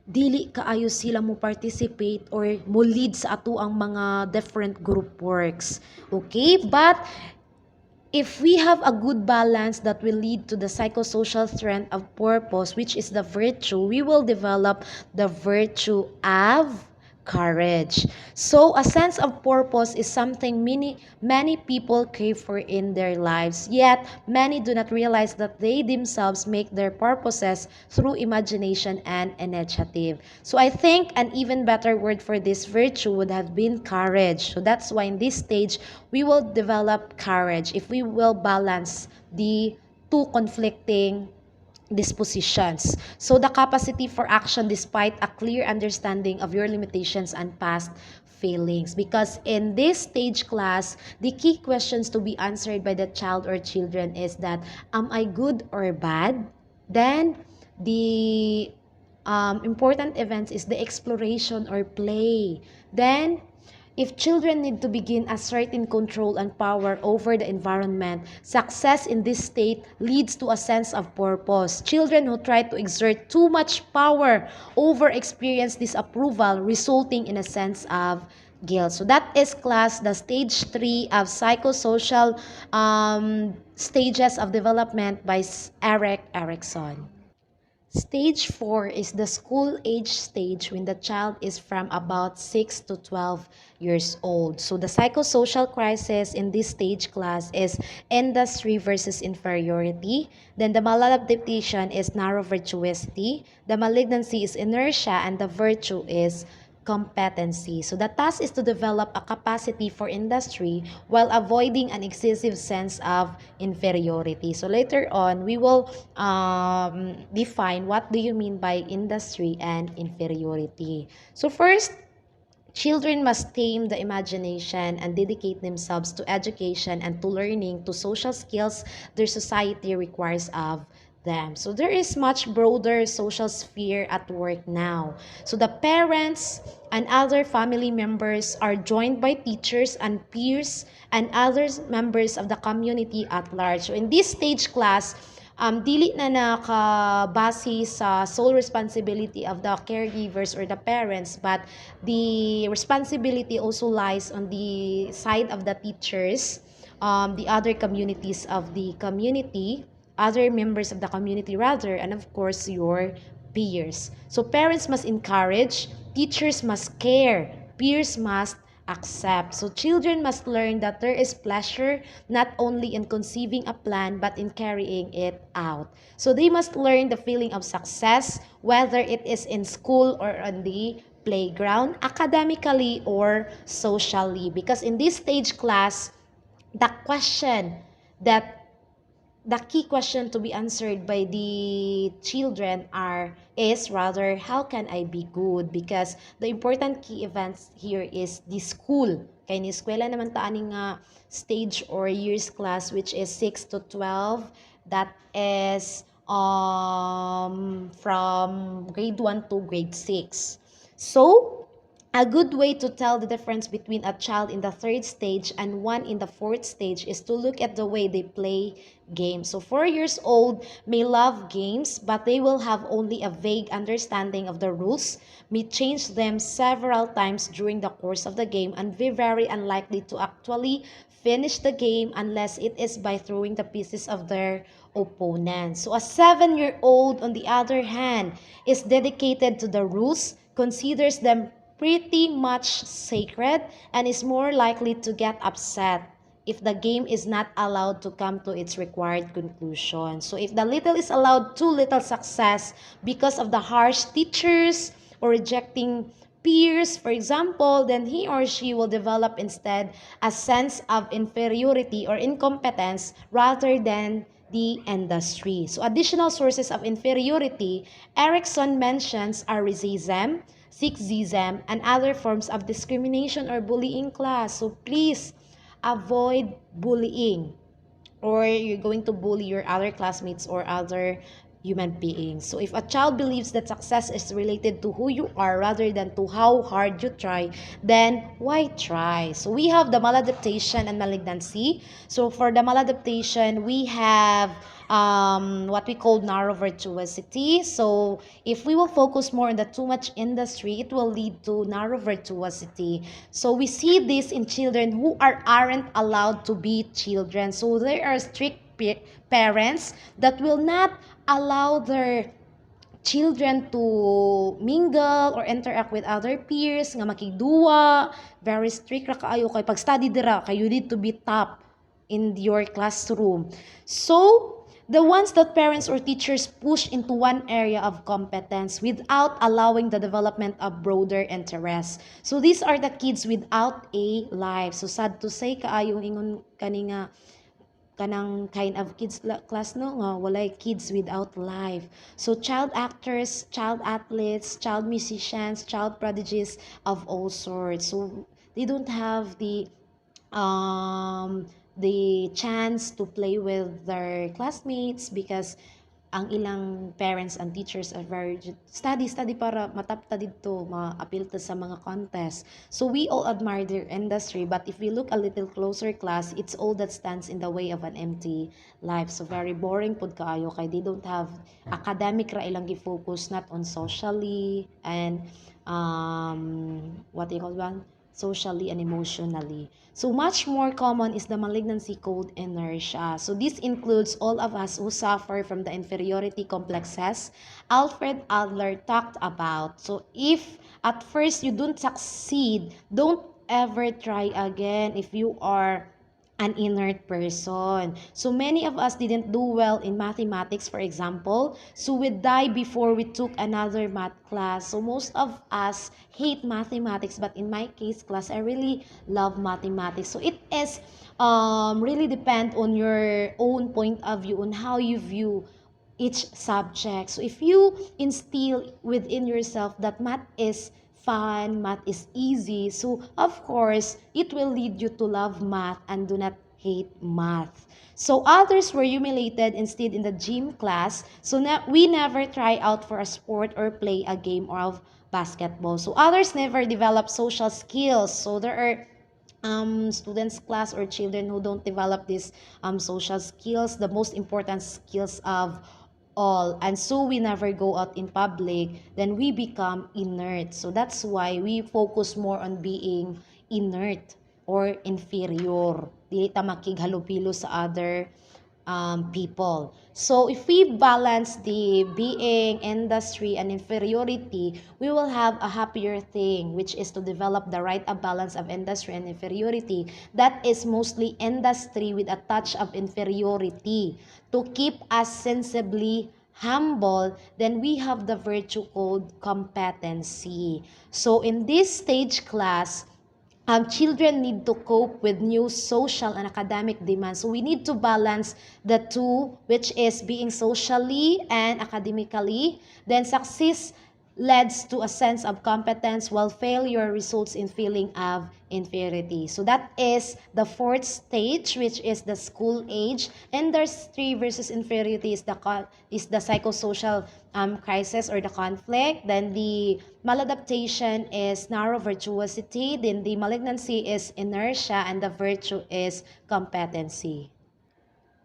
dili kaayo sila mo participate or mo lead sa ato ang mga different group works. Okay? But if we have a good balance that will lead to the psychosocial strength of purpose, which is the virtue, we will develop the virtue of courage. So a sense of purpose is something many people crave for in their lives. Yet many do not realize that they themselves make their purposes through imagination and initiative. So I think an even better word for this virtue would have been courage. So that's why in this stage we will develop courage if we will balance the two conflicting dispositions. So the capacity for action despite a clear understanding of your limitations and past failings. Because in this stage class, the key questions to be answered by the child or children is that, am I good or bad? Then the important events is the exploration or play. Then if children need to begin asserting control and power over the environment, success in this state leads to a sense of purpose. Children who try to exert too much power over experience disapproval, resulting in a sense of guilt. So that is class, the stage 3 of psychosocial stages of development by Erikson. Stage 4 is the school age stage when the child is from about 6 to 12 years old. So the psychosocial crisis in this stage class is industry versus inferiority. Then the maladaptation is narrow virtuosity. The malignancy is inertia, and the virtue is competency. So the task is to develop a capacity for industry while avoiding an excessive sense of inferiority. So later on, we will define what do you mean by industry and inferiority. So first, children must tame the imagination and dedicate themselves to education and to learning to social skills their society requires of them. So there is much broader social sphere at work now. So the parents and other family members are joined by teachers and peers and other members of the community at large. So in this stage class, dili na nakabase sa sole responsibility of the caregivers or the parents, but the responsibility also lies on the side of the teachers, the other communities of the community, other members of the community rather, and of course your peers. So parents must encourage, teachers must care, peers must accept. So children must learn that there is pleasure not only in conceiving a plan but in carrying it out. So they must learn the feeling of success, whether it is in school or on the playground, academically or socially. Because in this stage class, the question that the key question to be answered by the children is rather, how can I be good? Because the important key events here is the school. Kaya ni eskwela naman taan nga stage or years class, which is 6 to 12. That is from grade 1 to grade 6. So a good way to tell the difference between a child in the third stage and one in the fourth stage is to look at the way they play games. So 4 years old may love games, but they will have only a vague understanding of the rules, may change them several times during the course of the game, and be very unlikely to actually finish the game unless it is by throwing the pieces of their opponent. So a 7-year-old, on the other hand, is dedicated to the rules, considers them pretty much sacred, and is more likely to get upset if the game is not allowed to come to its required conclusion. So if the little is allowed too little success because of the harsh teachers or rejecting peers, for example, then he or she will develop instead a sense of inferiority or incompetence rather than the industry. So additional sources of inferiority, Erikson mentions are racism, sexism, and other forms of discrimination or bullying class. So please avoid bullying, or you're going to bully your other classmates or other human beings. So if a child believes that success is related to who you are rather than to how hard you try, then why try? So we have the maladaptation and malignancy. So for the maladaptation, we have what we call narrow virtuosity. So if we will focus more on the too much industry, it will lead to narrow virtuosity. So we see this in children who aren't allowed to be children. So there are strict parents that will not allow their children to mingle or interact with other peers nga makigduwa, very strict ra kaayo kay pag study dira kay you need to be top in your classroom. So the ones that parents or teachers push into one area of competence without allowing the development of broader interests. So these are the kids without a life. So sad to say kaayo ingon kani nga kanang kind of kids class no nga walay kids without life. So child actors, child athletes, child musicians, child prodigies of all sorts. So they don't have the chance to play with their classmates because ang ilang parents and teachers are very study para matapta dito ma-appeal ta sa mga contest. So we all admire their industry, but if we look a little closer class, it's all that stands in the way of an empty life. So very boring pud kaayo kay they don't have academic ra ilang gi-focus not on socially and what do you call that? Socially and emotionally. So much more common is the malignancy called inertia. So this includes all of us who suffer from the inferiority complexes Alfred Adler talked about. So if at first you don't succeed, don't ever try again if you are an inert person. So many of us didn't do well in mathematics, for example. So we die before we took another math class. So most of us hate mathematics, but in my case class, I really love mathematics. So it is really depend on your own point of view, on how you view each subject. So if you instill within yourself that math is fun, math is easy, so of course, it will lead you to love math and do not hate math. So others were humiliated instead in the gym class, so we never try out for a sport or play a game or of basketball. So others never develop social skills. So there are students class or children who don't develop these social skills, the most important skills of all, and so we never go out in public, then we become inert. So that's why we focus more on being inert or inferior, dili ta makighalupilo sa other people. So if we balance the being, industry, and inferiority, we will have a happier thing, which is to develop the right balance of industry and inferiority. That is mostly industry with a touch of inferiority. To keep us sensibly humble, then we have the virtue called competency. So in this stage class, children need to cope with new social and academic demands. So we need to balance the two, which is being socially and academically. Then success leads to a sense of competence while failure results in feeling of inferiority. So that is the fourth stage, which is the school age. Industry versus inferiority is the psychosocial crisis or the conflict. Then the maladaptation is narrow virtuosity. Then the malignancy is inertia, and the virtue is competency.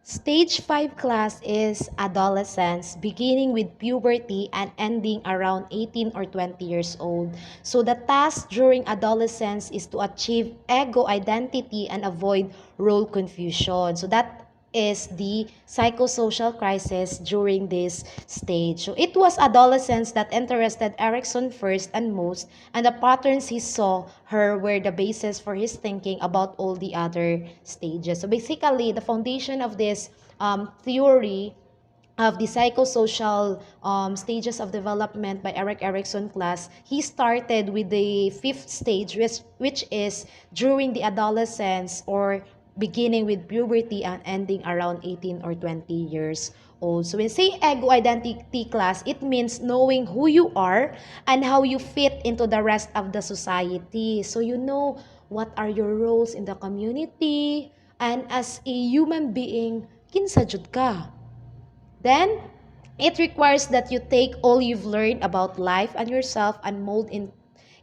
Stage 5 class is adolescence, beginning with puberty and ending around 18 or 20 years old. So the task during adolescence is to achieve ego identity and avoid role confusion. So that is the psychosocial crisis during this stage. So it was adolescence that interested Erikson first and most, and the patterns he saw her were the basis for his thinking about all the other stages. So basically, the foundation of this theory of the psychosocial stages of development by Erikson class, he started with the fifth stage, which is during the adolescence or beginning with puberty and ending around 18 or 20 years old. So when say ego identity class, it means knowing who you are and how you fit into the rest of the society. So you know what are your roles in the community, and as a human being, kinsa jud ka. Then, It requires that you take all you've learned about life and yourself and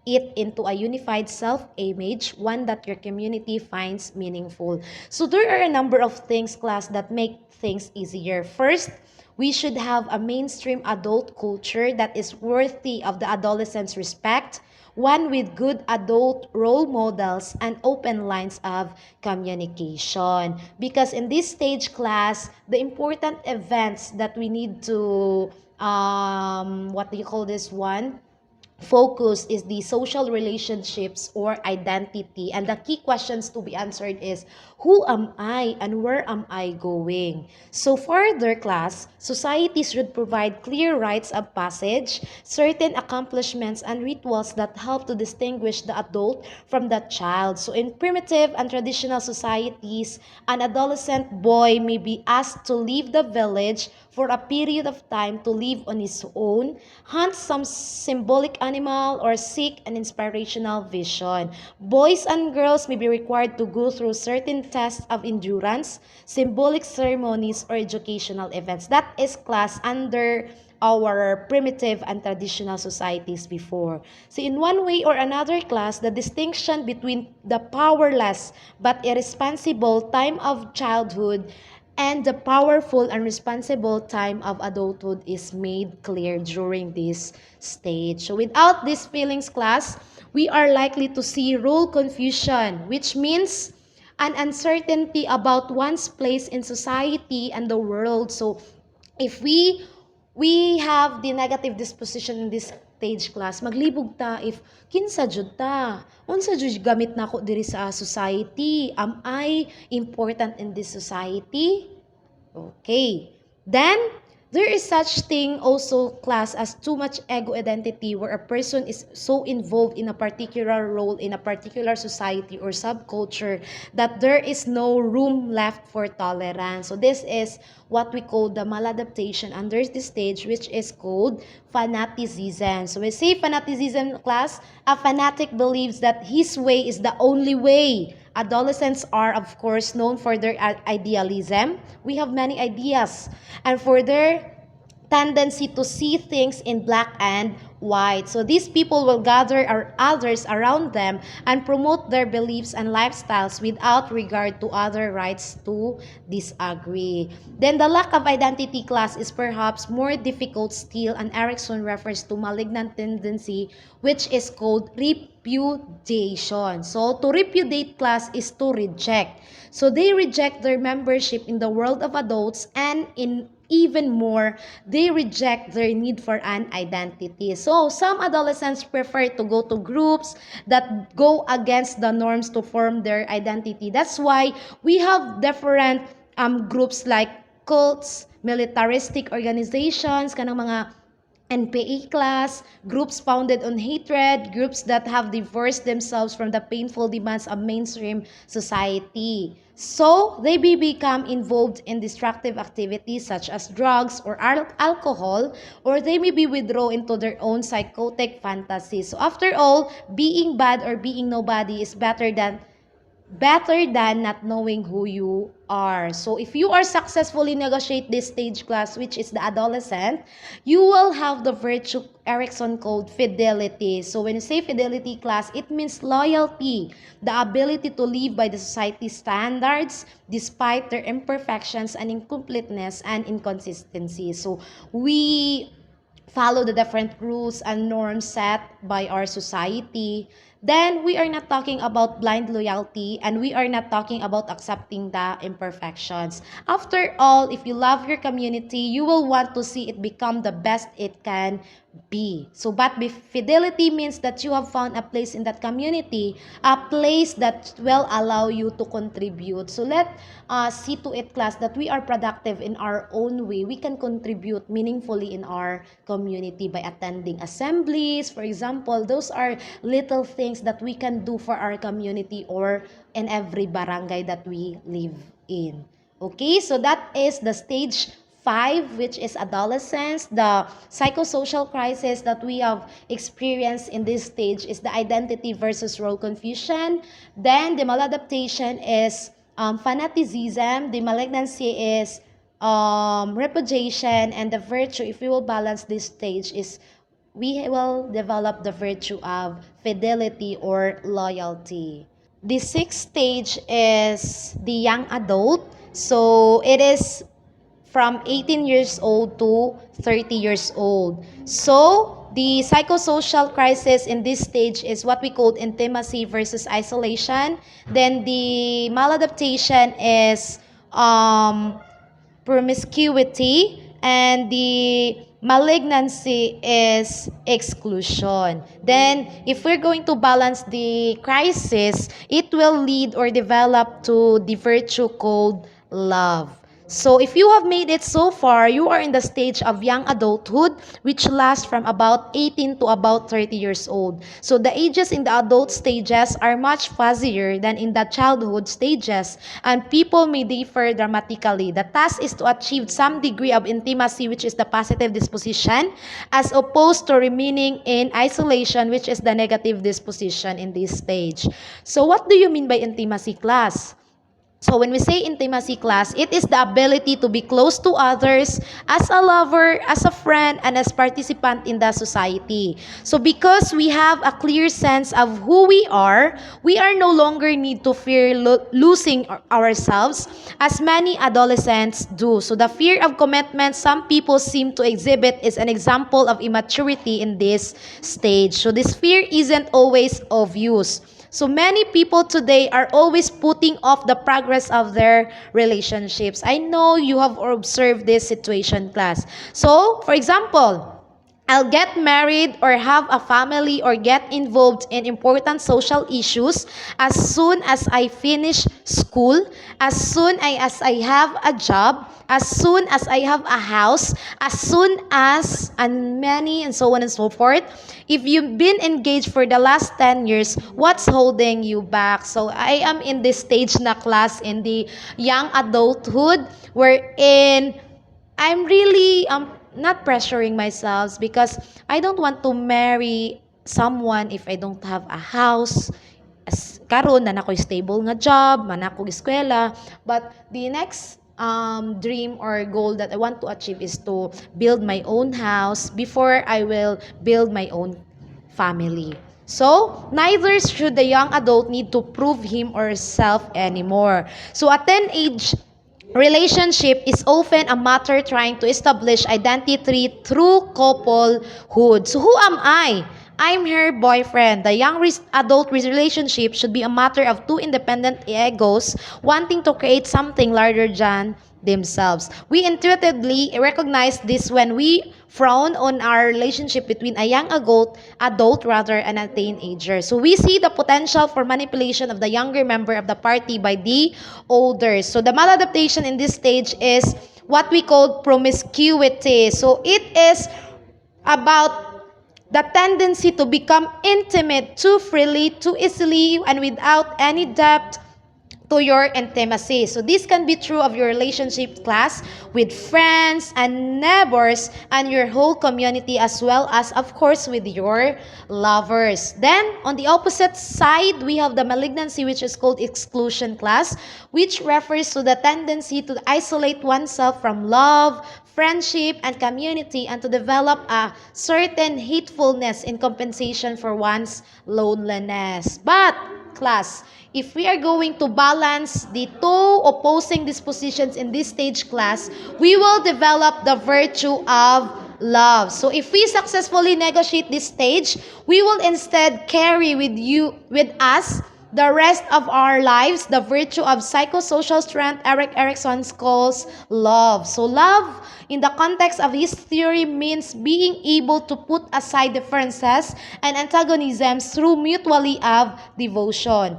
it into a unified self-image, one that your community finds meaningful. So there are a number of things, class, that make things easier. First, we should have a mainstream adult culture that is worthy of the adolescent's respect, one with good adult role models and open lines of communication. Because in this stage, class, the important events that we need to, what do you call this one? Focus is the social relationships or identity. And the key questions to be answered is, who am I and where am I going? So further, class, society should provide clear rites of passage, certain accomplishments and rituals that help to distinguish the adult from the child. So in primitive and traditional societies, an adolescent boy may be asked to leave the village for a period of time to live on his own, hunt some symbolic animal, or seek an inspirational vision. Boys and girls may be required to go through certain tests of endurance, symbolic ceremonies, or educational events. That is, class, under our primitive and traditional societies before. So in one way or another, class, the distinction between the powerless but irresponsible time of childhood and the powerful and responsible time of adulthood is made clear during this stage. So without these feelings, class, we are likely to see role confusion, which means an uncertainty about one's place in society and the world. So if we have the negative disposition in this stage, class, maglibog ta if kinsa jud ta, unsa jud gamit nako diri sa society, am I important in this society? Okay. Then, there is such thing also, class, as too much ego identity, where a person is so involved in a particular role in a particular society or subculture that there is no room left for tolerance. So this is what we call the maladaptation under this stage, which is called fanaticism. So we say fanaticism, class, a fanatic believes that his way is the only way. Adolescents are, of course, known for their idealism. We have many ideas. And for their tendency to see things in black and white. So these people will gather others around them and promote their beliefs and lifestyles without regard to other rights to disagree. Then the lack of identity, class, is perhaps more difficult still, and Erikson refers to malignant tendency, which is called repudiation. So to repudiate, class, is to reject. So they reject their membership in the world of adults, and in even more, they reject their need for an identity. So some adolescents prefer to go to groups that go against the norms to form their identity. That's why we have different groups like cults, militaristic organizations, kanang mga NPA class, groups founded on hatred, groups that have divorced themselves from the painful demands of mainstream society. So, they may become involved in destructive activities such as drugs or alcohol, or they may be withdrawn into their own psychotic fantasies. So, after all, being bad or being nobody is better than not knowing who you are. So if you are successfully negotiate this stage, class, which is the adolescent, you will have the virtue Erikson called fidelity. So when you say fidelity, class, it means loyalty, the ability to live by the society's standards despite their imperfections and incompleteness and inconsistency. So we follow the different rules and norms set by our society, then we are not talking about blind loyalty, and we are not talking about accepting the imperfections. After all, if you love your community, you will want to see it become the best it can be. So, but fidelity means that you have found a place in that community, a place that will allow you to contribute. So, let us see to it, class, that we are productive in our own way. We can contribute meaningfully in our community by attending assemblies, for example. Those are little things that we can do for our community or in every barangay that we live in. Okay, so that is the stage 5, which is adolescence. The psychosocial crisis that we have experienced in this stage is the identity versus role confusion. Then the maladaptation is fanaticism. The malignancy is repudiation, and the virtue, if we will balance this stage, is we will develop the virtue of fidelity or loyalty. The sixth stage is the young adult. So it is from 18 years old to 30 years old. So the psychosocial crisis in this stage is what we call intimacy versus isolation. Then the maladaptation is promiscuity, and the malignancy is exclusion. Then, if we're going to balance the crisis, it will lead or develop to the virtue called love. So if you have made it so far, you are in the stage of young adulthood, which lasts from about 18 to about 30 years old. So the ages in the adult stages are much fuzzier than in the childhood stages, and people may differ dramatically. The task is to achieve some degree of intimacy, which is the positive disposition, as opposed to remaining in isolation, which is the negative disposition in this stage. So what do you mean by intimacy, class? So when we say intimacy, class, it is the ability to be close to others as a lover, as a friend, and as participant in the society. So because we have a clear sense of who we are no longer need to fear losing ourselves, as many adolescents do. So the fear of commitment some people seem to exhibit is an example of immaturity in this stage. So this fear isn't always obvious. So many people today are always putting off the progress of their relationships. I know you have observed this situation, class. So, for example, I'll get married or have a family or get involved in important social issues as soon as I finish school, as soon as I have a job, as soon as I have a house, as soon as, and many, and so on and so forth. If you've been engaged for the last 10 years, what's holding you back? So I am in this stage na, class, in the young adulthood, wherein I'm really not pressuring myself because I don't want to marry someone if I don't have a house. As karon na nakoy stable nga job, man ako eskwela, but the next dream or goal that I want to achieve is to build my own house before I will build my own family. So, neither should the young adult need to prove him or herself anymore. So, at 10 age, relationship is often a matter trying to establish identity through couplehood. So, who am I? I'm her boyfriend. The young adult relationship should be a matter of two independent egos wanting to create something larger than themselves. We intuitively recognize this when we frown on our relationship between a young adult rather and a teenager. So we see the potential for manipulation of the younger member of the party by the older. So the maladaptation in this stage is what we call promiscuity. So it is about the tendency to become intimate too freely, too easily, and without any depth to your intimacy. So this can be true of your relationship, class, with friends and neighbors and your whole community, as well as, of course, with your lovers. Then, on the opposite side, we have the malignancy, which is called exclusion, class, which refers to the tendency to isolate oneself from love, friendship, and community, and to develop a certain hatefulness in compensation for one's loneliness. But, class, if we are going to balance the two opposing dispositions in this stage, class, we will develop the virtue of love. So if we successfully negotiate this stage, we will instead carry with us the rest of our lives the virtue of psychosocial strength Erikson calls love. So love, in the context of his theory, means being able to put aside differences and antagonisms through mutuality of devotion.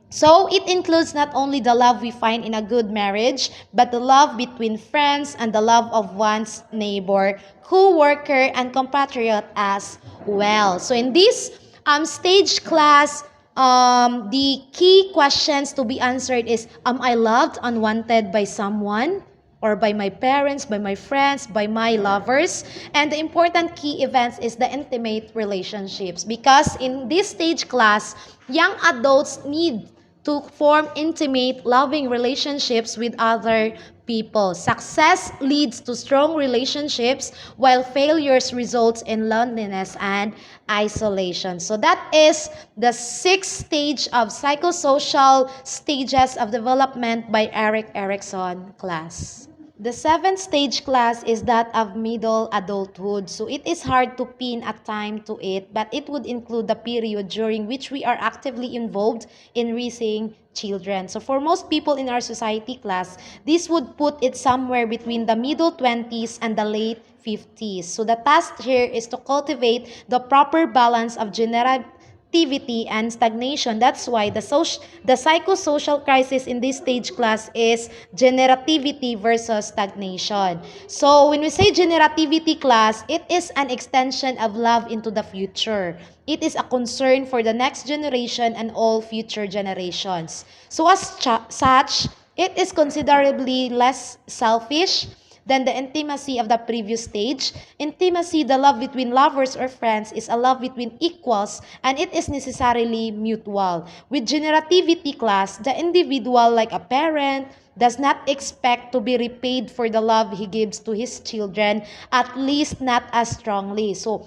So it includes not only the love we find in a good marriage, but the love between friends and the love of one's neighbor, co-worker, and compatriot as well. So in this stage, class, the key questions to be answered is, am I loved, unwanted by someone? Or by my parents, by my friends, by my lovers? And the important key events is the intimate relationships. Because in this stage, class, young adults need to form intimate, loving relationships with other people. Success leads to strong relationships, while failures results in loneliness and isolation. So that is the sixth stage of psychosocial stages of development by Erikson class. The seventh stage class is that of middle adulthood. So it is hard to pin a time to it, but it would include the period during which we are actively involved in raising children. So for most people in our society class, this would put it somewhere between the middle 20s and the late 50s. So the task here is to cultivate the proper balance of generativity and stagnation. That's why the psychosocial crisis in this stage class is generativity versus stagnation. So when we say generativity class, it is an extension of love into the future. It is a concern for the next generation and all future generations. So as such, it is considerably less selfish than the intimacy of the previous stage. Intimacy, the love between lovers or friends, is a love between equals, and it is necessarily mutual. With generativity class, the individual, like a parent, does not expect to be repaid for the love he gives to his children, at least not as strongly. So,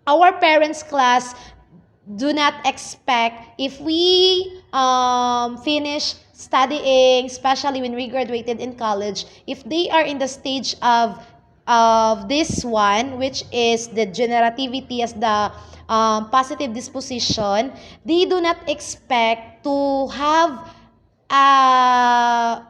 our parents class do not expect if we finish studying, especially when we graduated in college, if they are in the stage of this one, which is the generativity as the positive disposition, they do not expect to have a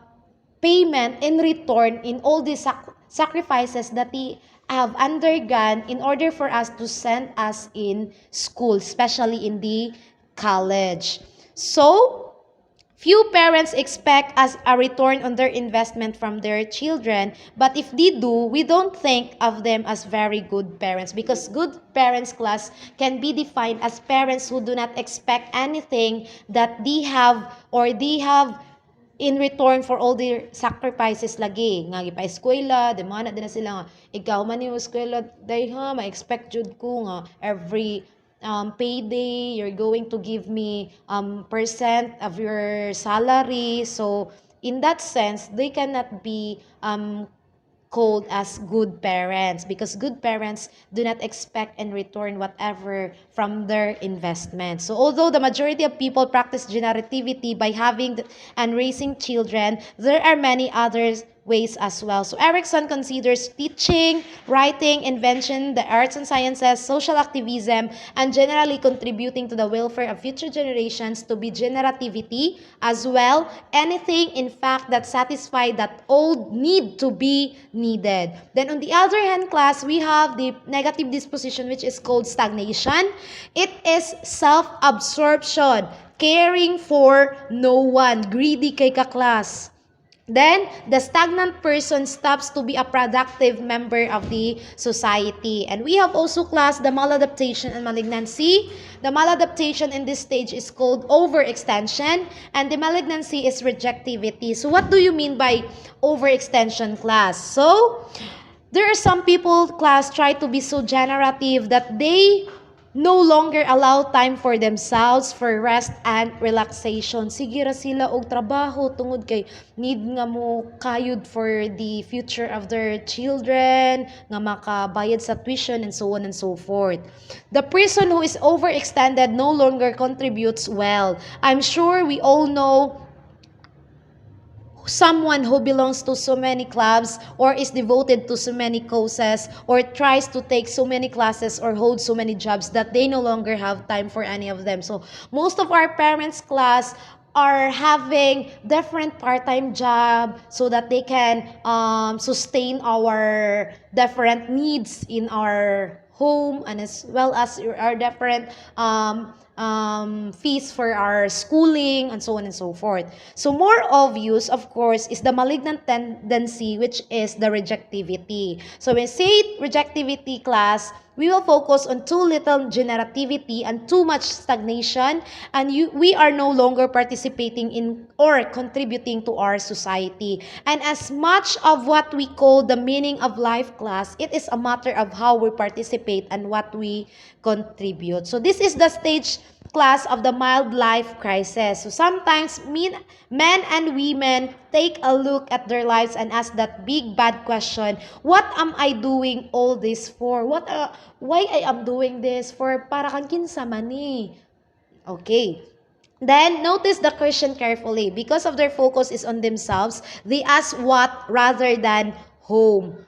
payment in return in all these sacrifices that they have undergone in order for us to send us in school, especially in the college. So, few parents expect as a return on their investment from their children, but if they do, we don't think of them as very good parents, because good parents class can be defined as parents who do not expect anything that they have or they have in return for all their sacrifices lagi. Nga gipa-eskwela, demana din na sila nga, ikaw man yung eskwela, day ha, ma-expect jud ko nga, every payday, you're going to give me percent of your salary. So, in that sense, they cannot be called as good parents, because good parents do not expect in return whatever from their investment. So although the majority of people practice generativity by having and raising children, there are many others ways as well. So Erikson considers teaching, writing, invention, the arts and sciences, social activism, and generally contributing to the welfare of future generations to be generativity as well. Anything, in fact, that satisfies that old need to be needed. Then on the other hand class, we have the negative disposition, which is called stagnation. It is self-absorption, caring for no one, greedy kay ka-class. Then, the stagnant person stops to be a productive member of the society. And we have also classed the maladaptation and malignancy. The maladaptation in this stage is called overextension, and the malignancy is rejectivity. So, what do you mean by overextension, class? So, there are some people, class, try to be so generative that they no longer allow time for themselves, for rest and relaxation. Sige ra sila og trabaho tungod kay need nga mo kayod for the future of their children, nga makabayad sa tuition and so on and so forth. The person who is overextended no longer contributes well. I'm sure we all know someone who belongs to so many clubs or is devoted to so many causes or tries to take so many classes or hold so many jobs that they no longer have time for any of them. So most of our parents class are having different part-time job so that they can sustain our different needs in our home, and as well as our different fees for our schooling and so on and so forth. So more obvious, of course, is the malignant tendency, which is the rejectivity. So when we say rejectivity class, we will focus on too little generativity and too much stagnation, and we are no longer participating in or contributing to our society. And as much of what we call the meaning of life class, it is a matter of how we participate and what we contribute. So this is the stage class of the mild life crisis. So sometimes men and women take a look at their lives and ask that big bad question, what am I doing all this for? Why I am doing this for? Para kang kinsa man ni. Okay. Then notice the question carefully. Because of their focus is on themselves, they ask what rather than whom.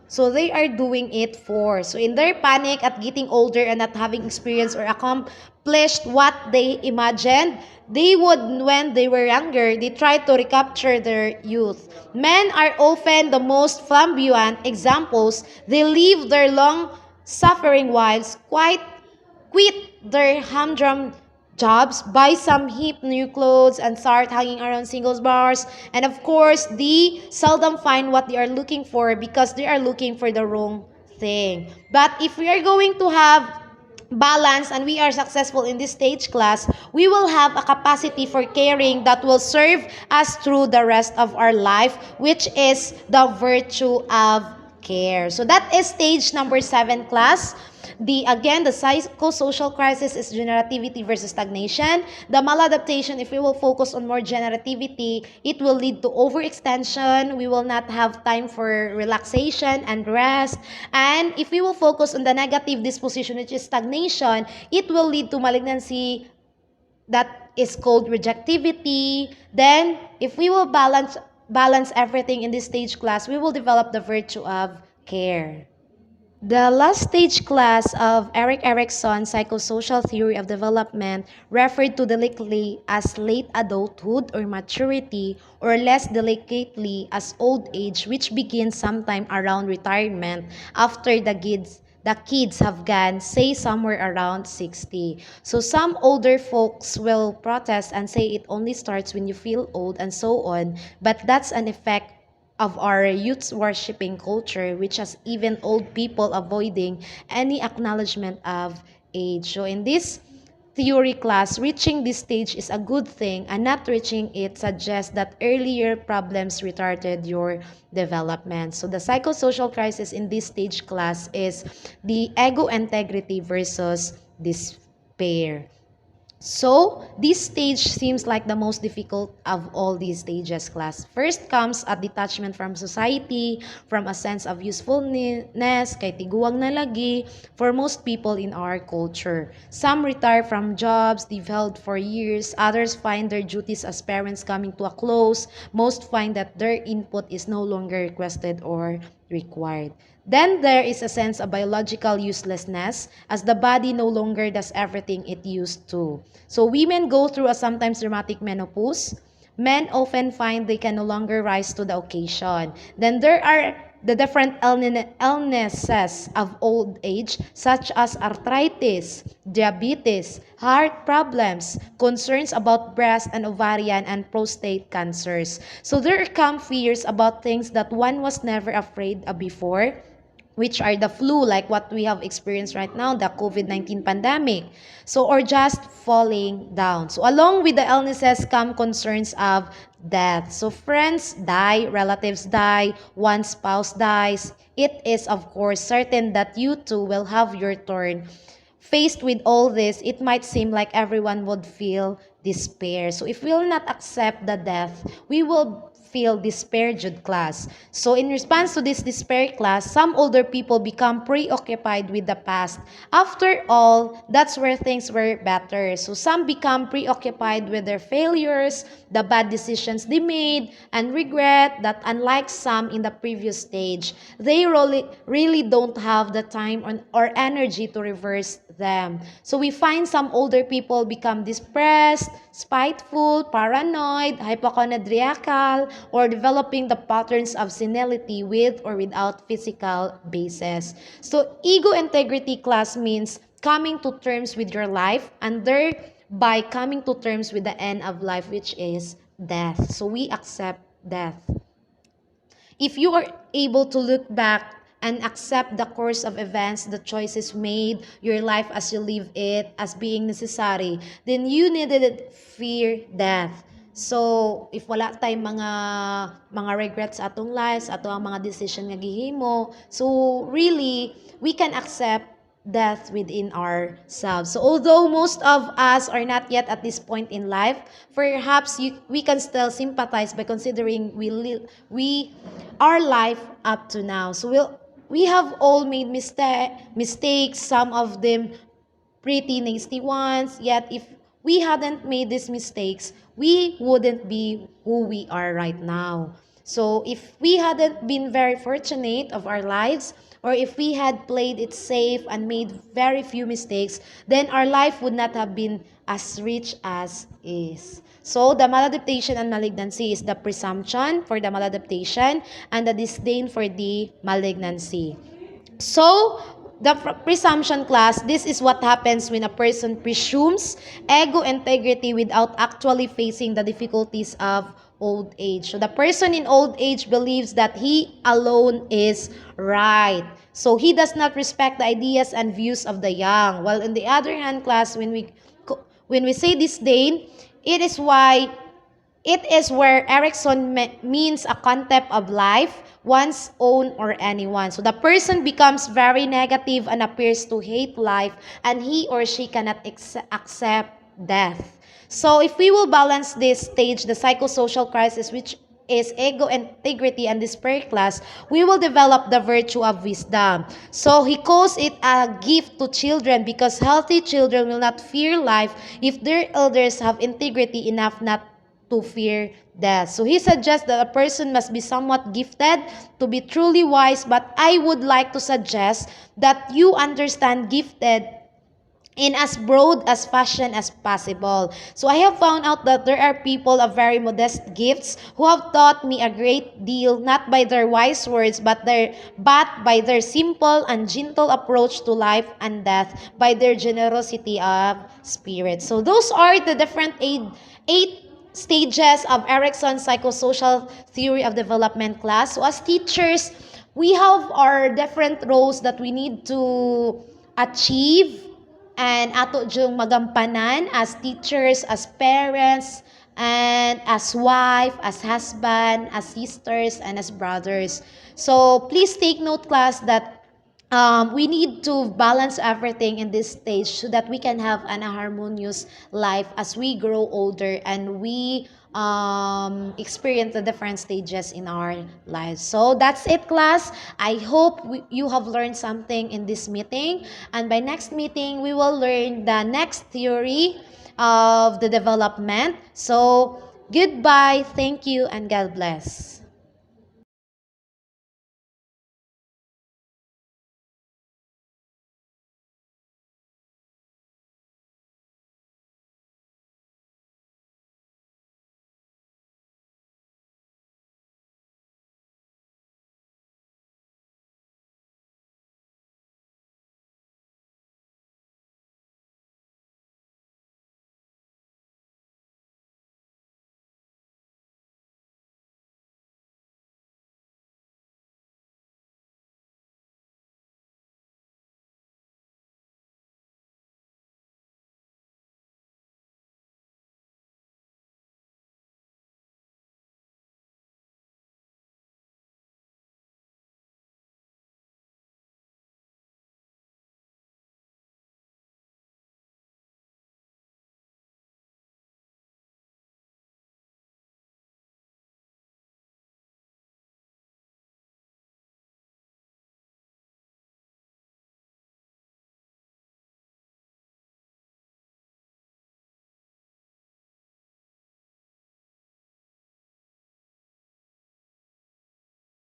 So they are doing it for. So in their panic at getting older and not having experienced or accomplished what they imagined, they would when they were younger, they try to recapture their youth. Men are often the most flamboyant examples. They leave their long suffering wives quit their humdrum jobs, buy some hip new clothes, and start hanging around singles bars. And of course, they seldom find what they are looking for because they are looking for the wrong thing. But if we are going to have balance and we are successful in this stage class, we will have a capacity for caring that will serve us through the rest of our life, which is the virtue of care. So that is stage number 7 class. The psychosocial crisis is generativity versus stagnation. The maladaptation, if we will focus on more generativity, it will lead to overextension. We will not have time for relaxation and rest. And if we will focus on the negative disposition, which is stagnation, it will lead to malignancy, that is called rejectivity. Then, if we will balance everything in this stage class, we will develop the virtue of care. The last stage class of Erickson's psychosocial theory of development referred to delicately as late adulthood or maturity, or less delicately as old age, which begins sometime around retirement after the kids have gone, say, somewhere around 60. So some older folks will protest and say it only starts when you feel old and so on, but that's an effect of our youth worshipping culture, which has even old people avoiding any acknowledgement of age. So in this theory class, reaching this stage is a good thing, and not reaching it suggests that earlier problems retarded your development. So the psychosocial crisis in this stage class is the ego integrity versus despair. So, this stage seems like the most difficult of all these stages, class. First comes a detachment from society, from a sense of usefulness, kay tiguang na lagi, for most people in our culture. Some retire from jobs they've held for years, others find their duties as parents coming to a close, most find that their input is no longer requested or required. Then there is a sense of biological uselessness, as the body no longer does everything it used to. So women go through a sometimes dramatic menopause. Men often find they can no longer rise to the occasion. Then there are the different illnesses of old age, such as arthritis, diabetes, heart problems, concerns about breast and ovarian and prostate cancers. So there come fears about things that one was never afraid of before, which are the flu, like what we have experienced right now, the COVID-19 pandemic. So, or just falling down. So, along with the illnesses come concerns of death. So, friends die, relatives die, one spouse dies. It is, of course, certain that you too will have your turn. Faced with all this, it might seem like everyone would feel despair. So if we will not accept the death, we will feel despair, Jude class. So in response to this despair class, some older people become preoccupied with the past. After all, that's where things were better. So some become preoccupied with their failures, the bad decisions they made, and regret that unlike some in the previous stage, they really don't have the time or energy to reverse them. So we find some older people become depressed, spiteful, paranoid, hypochondriacal, or developing the patterns of senility with or without physical basis. So ego integrity class means coming to terms with your life, and thereby coming to terms with the end of life, which is death. So we accept death. If you are able to look back and accept the course of events, the choices made, your life as you live it, as being necessary, then you needed fear death. So, if wala tayong mga regrets sa atong lives, ato ang mga decision nga gihimo, so really, we can accept death within ourselves. So although most of us are not yet at this point in life, perhaps we can still sympathize by considering we our life up to now. So we have all made mistakes, some of them pretty nasty ones. Yet if we hadn't made these mistakes, we wouldn't be who we are right now. So if we hadn't been very fortunate of our lives, or if we had played it safe and made very few mistakes, then our life would not have been as rich as is. So the maladaptation and malignancy is the presumption for the maladaptation and the disdain for the malignancy. So, the presumption class, this is what happens when a person presumes ego integrity without actually facing the difficulties of old age. So, the person in old age believes that he alone is right. So, he does not respect the ideas and views of the young. While on the other hand, class, when we say disdain, it is why it is where Erikson means a concept of life, one's own or anyone. So the person becomes very negative and appears to hate life, and he or she cannot accept death. So if we will balance this stage, the psychosocial crisis, which is ego integrity and despair class, we will develop the virtue of wisdom. So he calls it a gift to children because healthy children will not fear life if their elders have integrity enough not to fear death. So he suggests that a person must be somewhat gifted to be truly wise, but I would like to suggest that you understand gifted in as broad as fashion as possible. So I have found out that there are people of very modest gifts who have taught me a great deal, not by their wise words, but by their simple and gentle approach to life and death, by their generosity of spirit. So those are the different eight stages of Erickson's psychosocial theory of development class. So as teachers, we have our different roles that we need to achieve and ato jung magampanan as teachers, as parents, and as wife, as husband, as sisters, and as brothers. So please take note, class, that we need to balance everything in this stage so that we can have an harmonious life as we grow older and we experience the different stages in our lives. So that's it, class. I hope you have learned something in this meeting, and by next meeting we will learn the next theory of the development. So goodbye, thank you, and God bless.